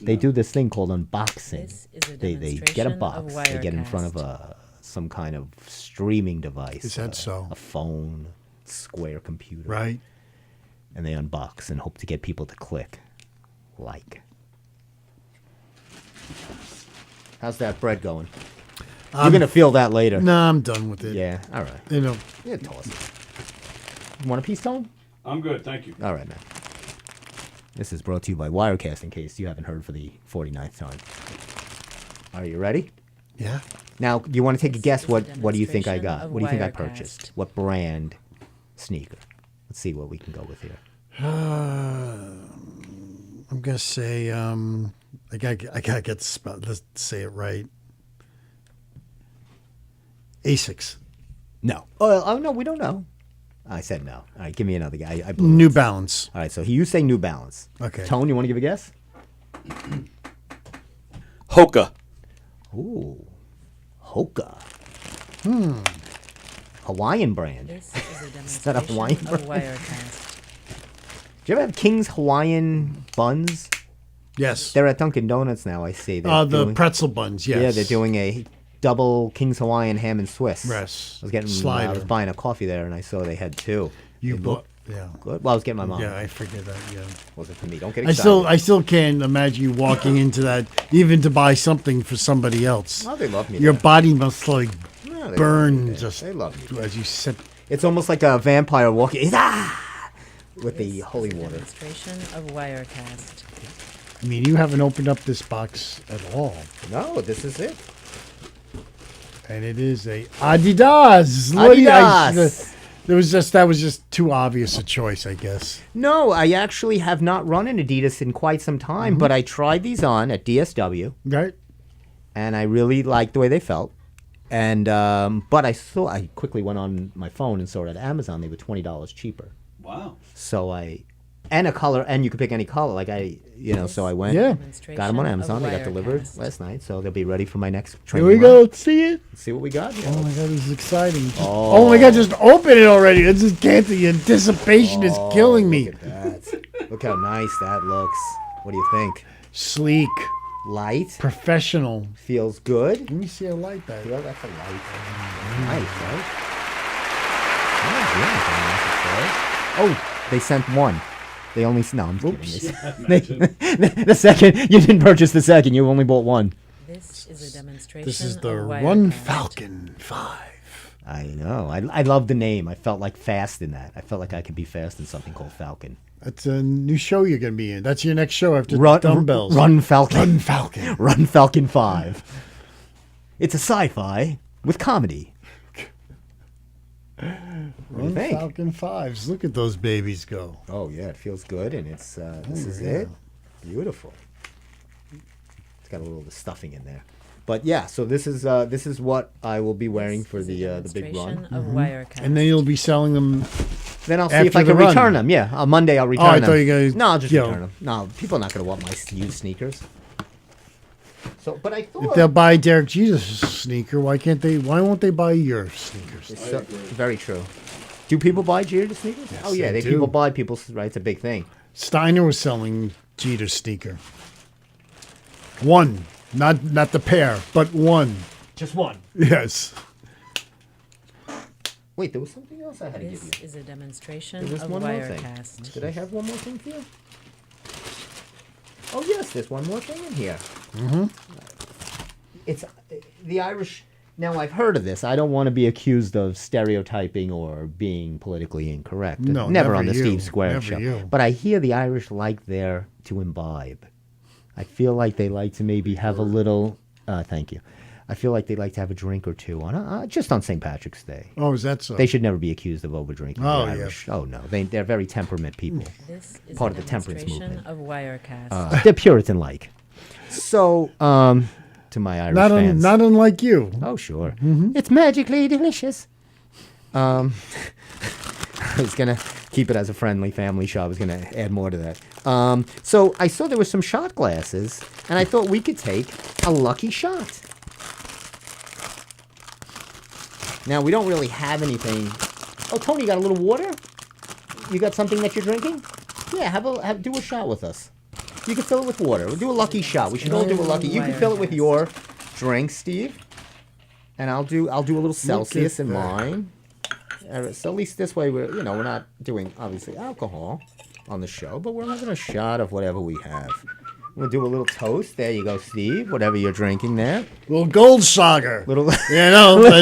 Speaker 2: They do this thing called unboxing.
Speaker 4: This is a
Speaker 2: They get a
Speaker 4: demonstration
Speaker 2: box.
Speaker 4: of
Speaker 2: They get in front of
Speaker 4: Wirecast.
Speaker 2: some kind of streaming device.
Speaker 1: Is that so?
Speaker 2: A phone, square computer.
Speaker 1: Right.
Speaker 2: And they unbox and hope to get people to click like. How's that bread going? You're going to feel that later.
Speaker 1: Nah, I'm done with it.
Speaker 2: Yeah, all right.
Speaker 1: You know,
Speaker 2: Yeah, toss it. You want a piece, Tone?
Speaker 3: I'm good, thank you.
Speaker 2: All right, man. This is brought to you by Wirecast, in case you haven't heard for the 49th time. Are you ready?
Speaker 1: yeah.
Speaker 2: Now, you want to take a guess?
Speaker 4: This is a
Speaker 2: What do you think I
Speaker 4: demonstration
Speaker 2: got?
Speaker 4: of
Speaker 2: What do you think I
Speaker 4: Wirecast.
Speaker 2: purchased? What brand sneaker? Let's see what we can go with here.
Speaker 1: I'm gonna say I gotta get the spell. Let's say it right. Asics.
Speaker 2: No. Oh, no, we don't know. I said no. All right, give me another guy. I blew
Speaker 1: New
Speaker 2: it.
Speaker 1: Balance.
Speaker 2: All right, so you say New Balance.
Speaker 1: Okay.
Speaker 2: Tone, you want to give a guess?
Speaker 3: Hoka.
Speaker 2: Ooh, Hoka. Hawaiian brand.
Speaker 4: This is a
Speaker 2: that a
Speaker 4: demonstration
Speaker 2: Hawaiian
Speaker 4: of
Speaker 2: brand?
Speaker 4: Wirecast.
Speaker 2: Do you ever have King's Hawaiian buns?
Speaker 1: Yes.
Speaker 2: They're at Dunkin' Donuts now, I see. They're
Speaker 1: The
Speaker 2: doing-
Speaker 1: pretzel buns. Yes.
Speaker 2: Yeah, they're doing a double King's Hawaiian ham and Swiss.
Speaker 1: Yes.
Speaker 2: I was getting I
Speaker 1: Slider.
Speaker 2: was buying a coffee there, and I saw they had two.
Speaker 1: You
Speaker 2: They
Speaker 1: bought.
Speaker 2: looked
Speaker 1: Yeah.
Speaker 2: good. Well, I was getting my mom.
Speaker 1: Yeah, I forget that. Yeah.
Speaker 2: Wasn't for me. Don't get
Speaker 1: I
Speaker 2: excited.
Speaker 1: still can't imagine you walking into that even to buy something for somebody else.
Speaker 2: Oh, they love me.
Speaker 1: Your
Speaker 2: there.
Speaker 1: body must like
Speaker 2: No, they love me
Speaker 1: burn
Speaker 2: there.
Speaker 1: just
Speaker 2: They love me.
Speaker 1: as you sit.
Speaker 2: It's almost like a vampire walking with the holy
Speaker 4: This is a
Speaker 2: water.
Speaker 4: demonstration of Wirecast.
Speaker 1: I mean, you haven't opened up this box at all,
Speaker 2: No, this is it.
Speaker 1: and it is a Adidas. What do you-
Speaker 2: Adidas.
Speaker 1: that was just too obvious a choice, I guess.
Speaker 2: No, I actually have not run an Adidas in quite some time, but I tried these on at DSW,
Speaker 1: Right?
Speaker 2: and I really liked the way they felt. And but I quickly went on my phone and saw it at Amazon. They were $20 cheaper.
Speaker 3: Wow.
Speaker 2: So and a color, and you could pick any color. So I went,
Speaker 1: Yeah.
Speaker 2: got them on Amazon. They got delivered
Speaker 4: Wirecast.
Speaker 2: last night, so they'll be ready for my next
Speaker 1: Here
Speaker 2: training.
Speaker 1: we
Speaker 2: run.
Speaker 1: go. Let's see it.
Speaker 2: See what we got.
Speaker 1: Oh my god, this is exciting.
Speaker 2: Oh.
Speaker 1: Oh my god, just open it already. It's just can't. The anticipation is killing me.
Speaker 2: Look at that. Look how nice that looks. What do you think?
Speaker 1: Sleek,
Speaker 2: Light,
Speaker 1: professional.
Speaker 2: feels good.
Speaker 1: Let me see a light that.
Speaker 2: Feel that's a light. Nice, right? I don't do anything else to say. Oh, they sent one. They only no. I'm just kidding. The second you didn't purchase the second. You only bought one.
Speaker 4: This is a demonstration
Speaker 1: This is the
Speaker 4: of
Speaker 1: Run
Speaker 4: Wirecast.
Speaker 1: Falcon 5.
Speaker 2: I know. I love the name. I felt like fast in that. I felt like I could be fast in something called Falcon.
Speaker 1: That's a new show you're going to be in. That's your next show after Dumbbells.
Speaker 2: Run Falcon.
Speaker 1: Run Falcon.
Speaker 2: Run Falcon 5. It's a sci-fi with comedy. What do you
Speaker 1: Run
Speaker 2: think?
Speaker 1: Falcon 5s. Look at those babies go.
Speaker 2: Oh yeah, it feels good, and it's this is it. Beautiful. It's got a little of the stuffing in there, but yeah. So this is what I will be wearing for
Speaker 4: This is a
Speaker 2: the big run.
Speaker 4: demonstration of Wirecast.
Speaker 1: And then you'll be selling them.
Speaker 2: Then I'll see
Speaker 1: After
Speaker 2: if I
Speaker 1: the
Speaker 2: can
Speaker 1: run.
Speaker 2: return them. Yeah, on Monday I'll return
Speaker 1: I
Speaker 2: them.
Speaker 1: thought you guys-
Speaker 2: No, I'll just
Speaker 1: yo.
Speaker 2: return them. No, people are not going to want my used sneakers. So, but I
Speaker 1: If
Speaker 2: thought
Speaker 1: they'll buy Derek Jesus' sneaker, why can't they? Why won't they buy your sneakers?
Speaker 2: it's so, very true. Do people buy Jeter sneakers?
Speaker 1: Yes,
Speaker 2: Oh yeah,
Speaker 1: they do.
Speaker 2: people buy people's right. It's a big thing.
Speaker 1: Steiner was selling Jeter's sneaker. One, not the pair, but one.
Speaker 2: Just one.
Speaker 1: Yes.
Speaker 2: Wait, there was something else I had to give
Speaker 4: This
Speaker 2: you.
Speaker 4: is a demonstration
Speaker 2: There was
Speaker 4: of
Speaker 2: one more thing.
Speaker 4: Wirecast.
Speaker 2: Did I have one more thing for you? Oh yes, there's one more thing in here. Mm-hmm. It's the Irish. Now I've heard of this. I don't want to be accused of stereotyping or being politically incorrect.
Speaker 1: No,
Speaker 2: never
Speaker 1: never
Speaker 2: on the
Speaker 1: you.
Speaker 2: Steve Square
Speaker 1: Never
Speaker 2: show.
Speaker 1: you.
Speaker 2: But I hear the Irish like to imbibe. I feel like they like to maybe have a little. Thank you. I feel like they like to have a drink or two on just on St. Patrick's Day.
Speaker 1: Oh, is that so?
Speaker 2: They should never be accused of overdrinking.
Speaker 1: Oh,
Speaker 2: the
Speaker 1: yeah.
Speaker 2: Irish. Oh no, they're very temperament people.
Speaker 4: This is
Speaker 2: Part
Speaker 4: a
Speaker 2: of the temperance
Speaker 4: demonstration
Speaker 2: movement.
Speaker 4: of Wirecast.
Speaker 2: They're Puritan-like. So, to my Irish fans.
Speaker 1: not unlike you.
Speaker 2: Oh, sure. It's magically delicious. I was going to keep it as a friendly family show. I was going to add more to that. So I saw there were some shot glasses, and I thought we could take a lucky shot. Now, we don't really have anything. Oh, Tony, you got a little water? You got something that you're drinking? Yeah, do a shot with us. You can fill it with water. We'll do a lucky shot. We should all do a lucky. You can fill it with your drink, Steve. And I'll do a little Celsius in mine. So at least this way we're not doing obviously alcohol on the show, but we're having a shot of whatever we have. We'll do a little toast. There you go, Steve. Whatever you're drinking there.
Speaker 1: Little Goldschlager.
Speaker 2: Little.
Speaker 1: I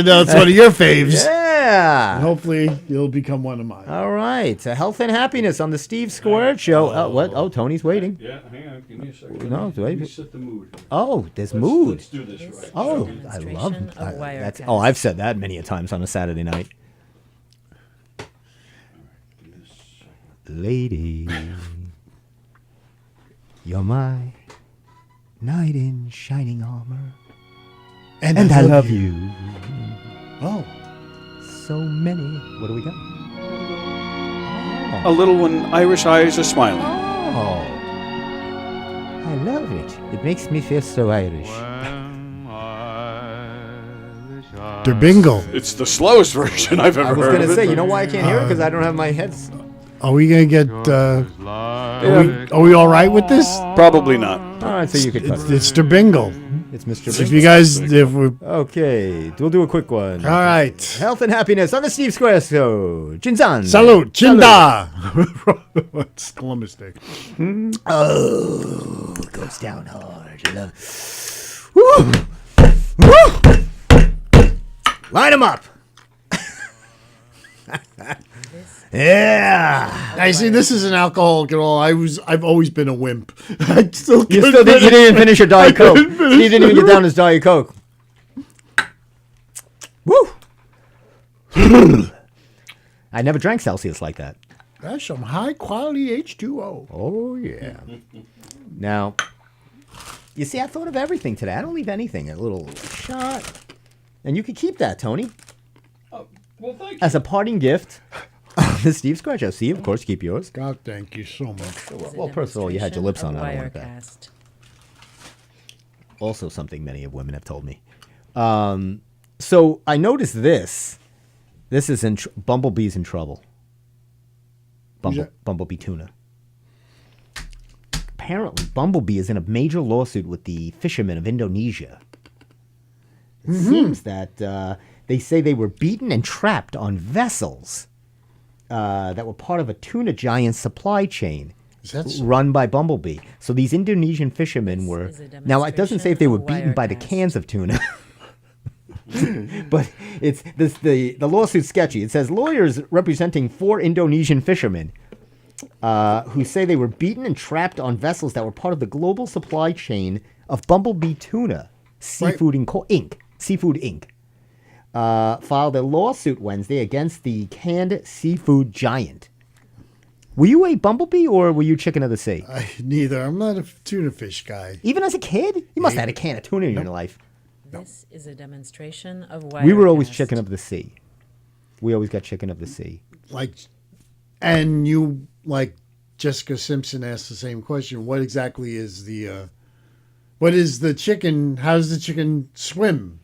Speaker 1: know it's one of your faves.
Speaker 2: Yeah.
Speaker 1: And hopefully you'll become one of mine.
Speaker 2: All right. Health and happiness on the Steve Squared Show. What? Oh, Tony's waiting.
Speaker 3: Yeah, hang on. Give me a second.
Speaker 2: No,
Speaker 3: Let me set the mood.
Speaker 2: Oh, there's mood.
Speaker 3: Let's do this right.
Speaker 2: Oh, I love that. Oh, I've said that many a times on a Saturday night. Lady, you're my knight in shining armor, and I love you.
Speaker 1: Oh,
Speaker 2: so many. What do we got?
Speaker 3: A little when Irish eyes are smiling.
Speaker 2: Oh, I love it. It makes me feel so Irish.
Speaker 1: Der Bingle.
Speaker 3: It's the slowest version I've ever
Speaker 2: I was
Speaker 3: heard
Speaker 2: going
Speaker 3: of
Speaker 2: to
Speaker 3: it.
Speaker 2: say, you know why I can't hear it? Because I don't have my heads.
Speaker 1: Are we gonna get? Are we all right with this?
Speaker 3: Probably not.
Speaker 2: All right, so you could cut it.
Speaker 1: It's Der Bingle.
Speaker 2: It's Mr.
Speaker 1: If you guys, if we,
Speaker 2: Okay, we'll do a quick one.
Speaker 1: all right.
Speaker 2: Health and happiness on the Steve Square Show. Jinzan.
Speaker 1: Salute, Chinda. It's Columbus Day.
Speaker 2: Oh, it goes down hard. I love. Woo! Woo! Line them up. Yeah.
Speaker 1: I see. This is an alcoholic at all. I've always been a wimp. I still.
Speaker 2: You didn't even finish your Diet Coke. Steve didn't even get down his Diet Coke. Woo! I never drank Celsius like that.
Speaker 1: That's some high quality H2O.
Speaker 2: Oh, yeah. Now, you see, I thought of everything today. I don't leave anything. A little shot. And you could keep that, Tony.
Speaker 3: Well, thank you.
Speaker 2: As a parting gift. The Steve Square Show. See, of course, keep yours.
Speaker 1: God, thank you so much.
Speaker 2: Well, first of all, you had your lips on. I don't want that.
Speaker 4: Wirecast.
Speaker 2: Also something many of women have told me. So I noticed this. This is in Bumblebee's in trouble. Bumblebee tuna. Apparently, Bumblebee is in a major lawsuit with the fishermen of Indonesia. It seems that they say they were beaten and trapped on vessels that were part of a tuna giant supply chain run by Bumblebee. So these Indonesian fishermen were... Now, it doesn't say if they were beaten by the cans of tuna. But it's the lawsuit's sketchy. It says lawyers representing 4 Indonesian fishermen who say they were beaten and trapped on vessels that were part of the global supply chain of Bumblebee Tuna, Seafood Inc. Seafood Inc. Filed a lawsuit Wednesday against the canned seafood giant. Were you a Bumblebee or were you chicken of the sea?
Speaker 1: Neither. I'm not a tuna fish guy.
Speaker 2: Even as a kid? You must have had a can of tuna in your life.
Speaker 4: This is a demonstration of Wirecast.
Speaker 2: We were always chicken of the sea. We always got chicken of the sea.
Speaker 1: And you, like Jessica Simpson asked the same question. What exactly is what is the chicken? How does the chicken swim?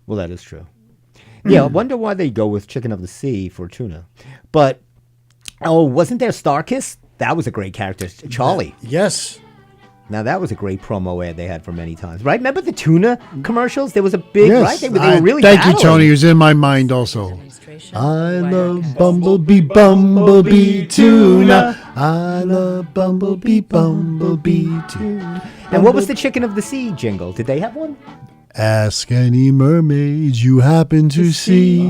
Speaker 2: Well, that is true. Yeah, I wonder why they go with chicken of the sea for tuna. But, wasn't there Starkist? That was a great character. Charlie.
Speaker 1: Yes.
Speaker 2: Now, that was a great promo ad they had for many times. Right? Remember the tuna commercials? There was a big,
Speaker 1: Yes.
Speaker 2: right? They were really
Speaker 1: Thank you,
Speaker 2: battling.
Speaker 1: Tony. It was in my mind also.
Speaker 4: Demonstration
Speaker 1: I
Speaker 4: of
Speaker 1: love
Speaker 4: Wirecast.
Speaker 1: Bumblebee tuna. I love Bumblebee tuna.
Speaker 2: And what was the chicken of the sea jingle? Did they have one?
Speaker 1: Ask any mermaids you happen to see.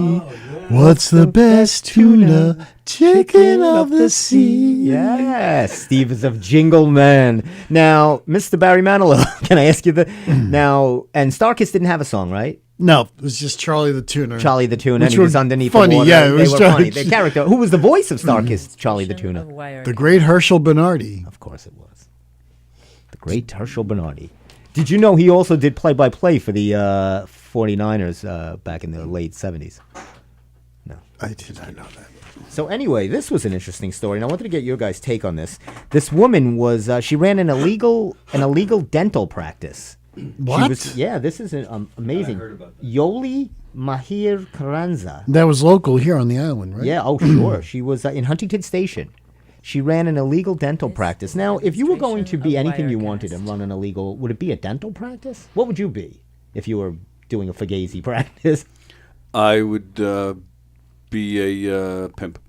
Speaker 1: What's the best tuna? Chicken of the sea.
Speaker 2: Yes, Steve is of Jingle Man. Now, Mr. Barry Manilow, can I ask you now, and Starkist didn't have a song, right?
Speaker 1: No, it was just Charlie the Tuna.
Speaker 2: Charlie the Tuna, and
Speaker 1: Which
Speaker 2: he was
Speaker 1: were
Speaker 2: underneath
Speaker 1: funny,
Speaker 2: the water.
Speaker 1: yeah, it
Speaker 2: They
Speaker 1: was
Speaker 2: were
Speaker 1: Charlie-
Speaker 2: funny. The character, who was the voice of Starkist? Charlie the Tuna.
Speaker 4: Of Wirecast.
Speaker 1: The great Herschel Bernardi.
Speaker 2: Of course it was. The great Herschel Bernardi. Did you know he also did play-by-play for the 49ers back in the late 70s? No.
Speaker 1: I did not know that.
Speaker 2: So anyway, this was an interesting story, and I wanted to get your guys' take on this. This woman was, she ran an illegal dental practice.
Speaker 1: What?
Speaker 2: This is amazing.
Speaker 3: I heard about that.
Speaker 2: Yoli Mahir Karanza.
Speaker 1: That was local here on the island, right?
Speaker 2: Yeah, oh sure. She was in Huntington Station. She ran an illegal dental
Speaker 4: This
Speaker 2: practice.
Speaker 4: is a
Speaker 2: Now, if you were going to be
Speaker 4: demonstration of
Speaker 2: anything you wanted and
Speaker 4: Wirecast.
Speaker 2: run an illegal, would it be a dental practice? What would you be if you were doing a fugazi practice?
Speaker 3: I would be a pimp.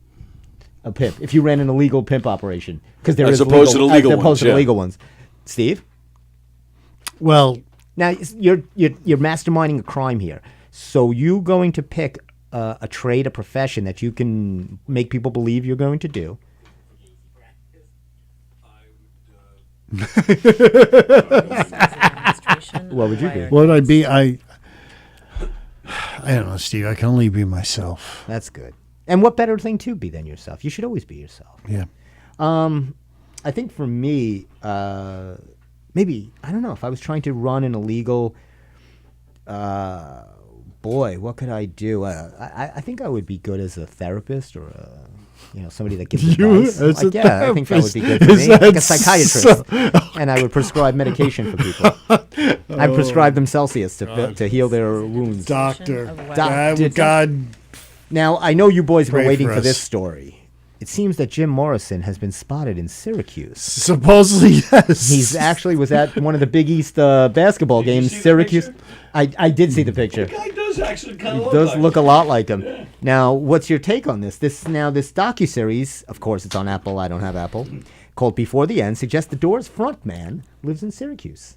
Speaker 2: A pimp. If you ran an illegal pimp operation, because there
Speaker 3: As
Speaker 2: is
Speaker 3: opposed to the legal
Speaker 2: as opposed
Speaker 3: ones,
Speaker 2: to the
Speaker 3: yeah.
Speaker 2: legal ones. Steve,
Speaker 1: Well,
Speaker 2: now you're masterminding a crime here. So you going to pick a trade, a profession that you can make people believe you're going to do.
Speaker 4: This is a demonstration
Speaker 2: What
Speaker 4: of
Speaker 2: would you do?
Speaker 4: Wirecast.
Speaker 1: what I'd be, I don't know, Steve. I can only be myself.
Speaker 2: That's good. And what better thing to be than yourself? You should always be yourself.
Speaker 1: Yeah.
Speaker 2: I think for me, maybe, I don't know, if I was trying to run an illegal, boy, what could I do? I think I would be good as a therapist or somebody that gives advice.
Speaker 1: as a
Speaker 2: I think that would be good for
Speaker 1: therapist?
Speaker 2: me.
Speaker 1: Is
Speaker 2: Like a
Speaker 1: that
Speaker 2: psychiatrist.
Speaker 1: so-
Speaker 2: And I would prescribe medication for people. I'd prescribe them Celsius to heal their wounds.
Speaker 1: Doctor.
Speaker 4: Of Wirecast.
Speaker 2: Doctor.
Speaker 1: God.
Speaker 2: Now, I know you boys have been
Speaker 1: Pray
Speaker 2: waiting
Speaker 1: for
Speaker 2: for this
Speaker 1: us.
Speaker 2: story. It seems that Jim Morrison has been spotted in Syracuse.
Speaker 1: Supposedly, yes.
Speaker 2: He's actually was at one of the Big East basketball
Speaker 3: Did you
Speaker 2: games,
Speaker 3: see the
Speaker 2: Syracuse.
Speaker 3: picture?
Speaker 2: I did see the picture.
Speaker 3: Guy does actually kind
Speaker 2: He
Speaker 3: of
Speaker 2: does look a lot like him. Now, what's your take on this? This docuseries, of course, it's on Apple. I don't have Apple. Called Before the End, suggests the Doors frontman lives in Syracuse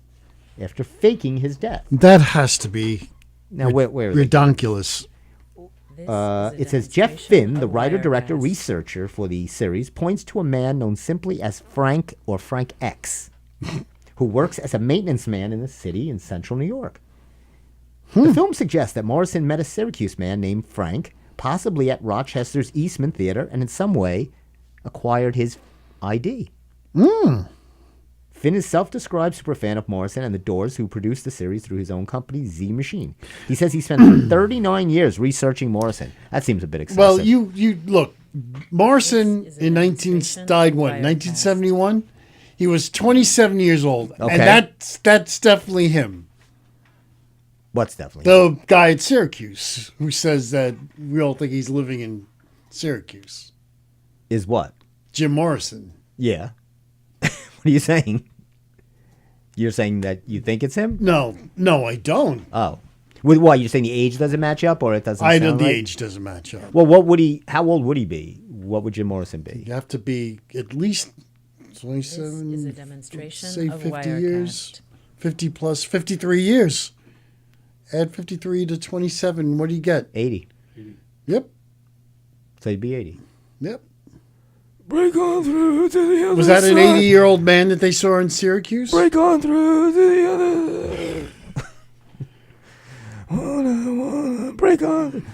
Speaker 2: after faking his death.
Speaker 1: That has to be
Speaker 2: Now, where is it?
Speaker 1: redonkulous.
Speaker 4: This is a
Speaker 2: It says Jeff
Speaker 4: demonstration
Speaker 2: Finn, the
Speaker 4: of
Speaker 2: writer, director,
Speaker 4: Wirecast.
Speaker 2: researcher for the series, points to a man known simply as Frank or Frank X, who works as a maintenance man in the city in central New York. The film suggests that Morrison met a Syracuse man named Frank, possibly at Rochester's Eastman Theater, and in some way acquired his ID. Finn is self-described superfan of Morrison and the Doors, who produced the series through his own company, Z Machine. He says he spent 39 years researching Morrison. That seems a bit excessive.
Speaker 1: Well, you look. Morrison
Speaker 4: This is a
Speaker 1: in
Speaker 4: demonstration
Speaker 1: died
Speaker 4: of
Speaker 1: when
Speaker 4: Wirecast.
Speaker 1: 1971. He was 27 years old,
Speaker 2: Okay.
Speaker 1: and that's definitely him.
Speaker 2: What's definitely?
Speaker 1: The guy at Syracuse who says that we all think he's living in Syracuse.
Speaker 2: Is what?
Speaker 1: Jim Morrison.
Speaker 2: Yeah. What are you saying? You're saying that you think it's him?
Speaker 1: No, I don't.
Speaker 2: Oh. With what? You're saying the age doesn't match up, or it doesn't
Speaker 1: I
Speaker 2: sound
Speaker 1: know the
Speaker 2: right?
Speaker 1: age doesn't match up.
Speaker 2: Well, what would he? How old would he be? What would Jim Morrison be?
Speaker 1: You have to be at least
Speaker 4: This
Speaker 1: 27,
Speaker 4: is a demonstration
Speaker 1: say
Speaker 4: of
Speaker 1: 50 years.
Speaker 4: Wirecast.
Speaker 1: 50 plus 53 years. Add 53 to 27. What do you get?
Speaker 2: 80.
Speaker 1: Yep.
Speaker 2: So he'd be 80.
Speaker 1: Yep.
Speaker 5: Break on through to the other
Speaker 1: Was that an
Speaker 5: side.
Speaker 1: 80-year-old man that they saw in Syracuse?
Speaker 5: Break on through to the other. wanna break on.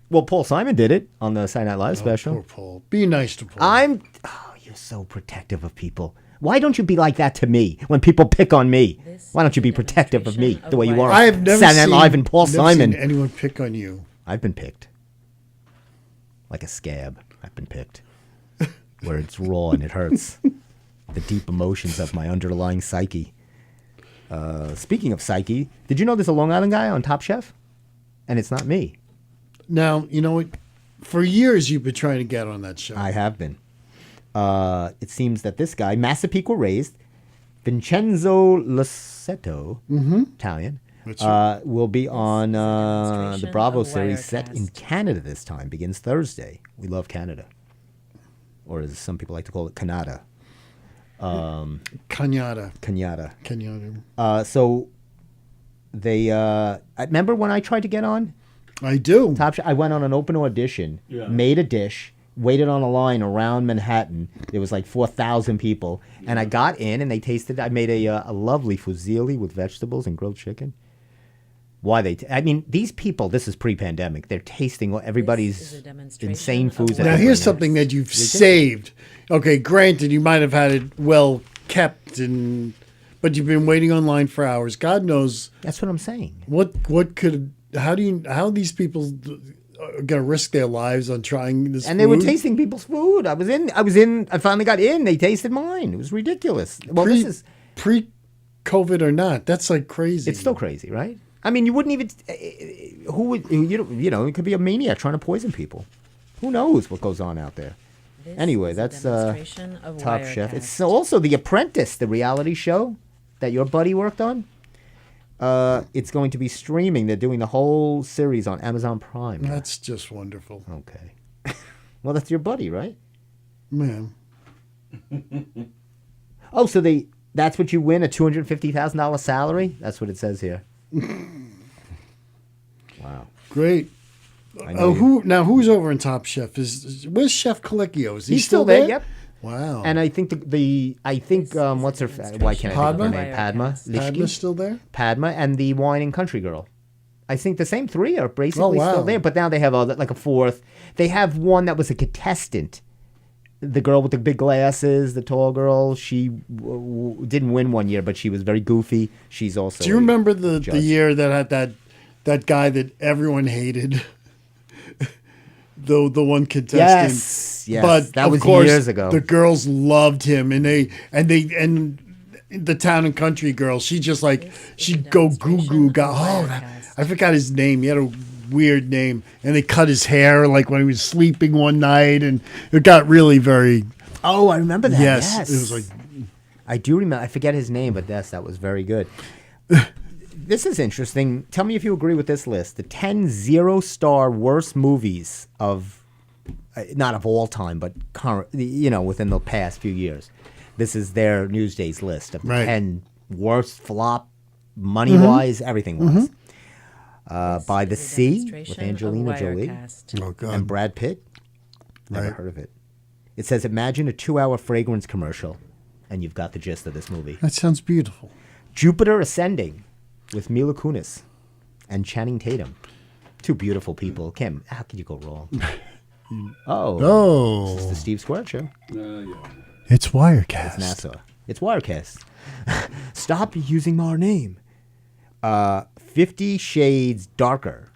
Speaker 2: Well, Paul Simon did it on the Saturday Night Live
Speaker 1: Oh,
Speaker 2: special.
Speaker 1: poor Paul. Be nice to Paul.
Speaker 2: Oh, you're so protective of people. Why don't you be like that to me when people pick on me?
Speaker 4: This
Speaker 2: Why don't you
Speaker 4: is
Speaker 2: be
Speaker 4: a
Speaker 2: protective of me
Speaker 4: demonstration
Speaker 2: the way
Speaker 4: of
Speaker 2: you are?
Speaker 1: I have never
Speaker 2: Saturday Night
Speaker 1: seen,
Speaker 2: Live and Paul
Speaker 1: never
Speaker 2: Simon.
Speaker 1: seen anyone pick on you.
Speaker 2: I've been picked. Like a scab. I've been picked. Where it's raw and it hurts. The deep emotions of my underlying psyche. Speaking of psyche, did you know there's a Long Island guy on Top Chef? And it's not me.
Speaker 1: Now, you know what? For years, you've been trying to get on that show.
Speaker 2: I have been. It seems that this guy, Massapequa raised, Vincenzo Lassetto, Italian,
Speaker 1: That's right.
Speaker 2: will be on the
Speaker 4: demonstration
Speaker 2: Bravo
Speaker 4: of
Speaker 2: series set in
Speaker 4: Wirecast.
Speaker 2: Canada this time. Begins Thursday. We love Canada. Or as some people like to call it, Canada.
Speaker 1: Cañada.
Speaker 2: Canada.
Speaker 1: Cañada.
Speaker 2: So they, I remember when I tried to get on
Speaker 1: I do.
Speaker 2: Top Chef, I went on an open audition,
Speaker 3: Yeah.
Speaker 2: made a dish, waited on a line around Manhattan. There was like 4,000 people, and I got in, and they tasted. I made a lovely fusilli with vegetables and grilled chicken. Why I mean, these people. This is pre-pandemic. They're tasting
Speaker 4: This is
Speaker 2: everybody's
Speaker 4: a demonstration
Speaker 2: insane
Speaker 4: of
Speaker 2: foods. that
Speaker 1: Now,
Speaker 2: they
Speaker 1: here's
Speaker 2: bring in.
Speaker 1: something that you've saved. Okay, granted, you might have had it well kept, but you've been waiting online for hours. God knows
Speaker 2: That's what I'm saying.
Speaker 1: what could. How these people are gonna risk their lives on trying this?
Speaker 2: And they were
Speaker 1: food?
Speaker 2: tasting people's food. I was in. I finally got in. They tasted mine. It was ridiculous. Well, this is.
Speaker 1: pre-COVID or not. That's like crazy.
Speaker 2: It's still crazy, right? I mean, you wouldn't even. Who would you know? It could be a maniac trying to poison people. Who knows what goes on out there?
Speaker 4: This
Speaker 2: Anyway,
Speaker 4: is a
Speaker 2: that's
Speaker 4: demonstration of
Speaker 2: Top Chef.
Speaker 4: Wirecast.
Speaker 2: It's also The Apprentice, the reality show that your buddy worked on. It's going to be streaming. They're doing the whole series on Amazon Prime.
Speaker 1: That's just wonderful,
Speaker 2: Okay. Well, that's your buddy, right?
Speaker 1: man.
Speaker 2: Oh, so that's what you win, a $250,000 salary? That's what it says here. Wow.
Speaker 1: Great.
Speaker 2: I know you-
Speaker 1: Who's over in Top Chef? Where's Chef Colicchio? Is he
Speaker 2: He's still there, yep.
Speaker 1: Wow.
Speaker 2: And I think what's her why can't I think of her name? Padma
Speaker 1: Padma's
Speaker 2: Lishki?
Speaker 1: still there?
Speaker 2: Padma and the wine and country girl. I think the same three are basically
Speaker 1: wow.
Speaker 2: still there, but now they have like a fourth. They have one that was a contestant. The girl with the big glasses, the tall girl, she didn't win one year, but she was very goofy. She's also.
Speaker 1: Do you remember the
Speaker 2: judge.
Speaker 1: year that had that guy that everyone hated? the one contestant.
Speaker 2: Yes,
Speaker 1: But
Speaker 2: that
Speaker 1: of
Speaker 2: was
Speaker 1: course,
Speaker 2: years ago.
Speaker 1: The girls loved him, and the town and country girl, she just like she'd go goo goo gaga. I forgot his name. He had a weird name, and they cut his hair like when he was sleeping one night, and it got really very.
Speaker 2: Oh, I remember that.
Speaker 1: Yes,
Speaker 2: Yes,
Speaker 1: it was like.
Speaker 2: I do remember. I forget his name, but yes, that was very good. This is interesting. Tell me if you agree with this list. The 10 zero-star worst movies of, not of all time, but current, within the past few years. This is their Newsday's list of the
Speaker 1: Right.
Speaker 2: 10 worst flop, money-wise, everything-wise. By the
Speaker 4: This is a
Speaker 2: Sea with
Speaker 4: demonstration of
Speaker 2: Angelina Jolie
Speaker 4: Wirecast.
Speaker 1: Oh God!
Speaker 2: and Brad Pitt. Never
Speaker 1: Right.
Speaker 2: heard of it. It says, imagine a 2-hour fragrance commercial, and you've got the gist of this movie.
Speaker 1: That sounds beautiful.
Speaker 2: Jupiter Ascending with Mila Kunis and Channing Tatum. Two beautiful people. Kim, how could you go wrong?
Speaker 1: Oh,
Speaker 2: This is the Steve Square Show.
Speaker 1: it's Wirecast.
Speaker 2: It's NASA. It's Wirecast. Stop using our name. 50 Shades Darker.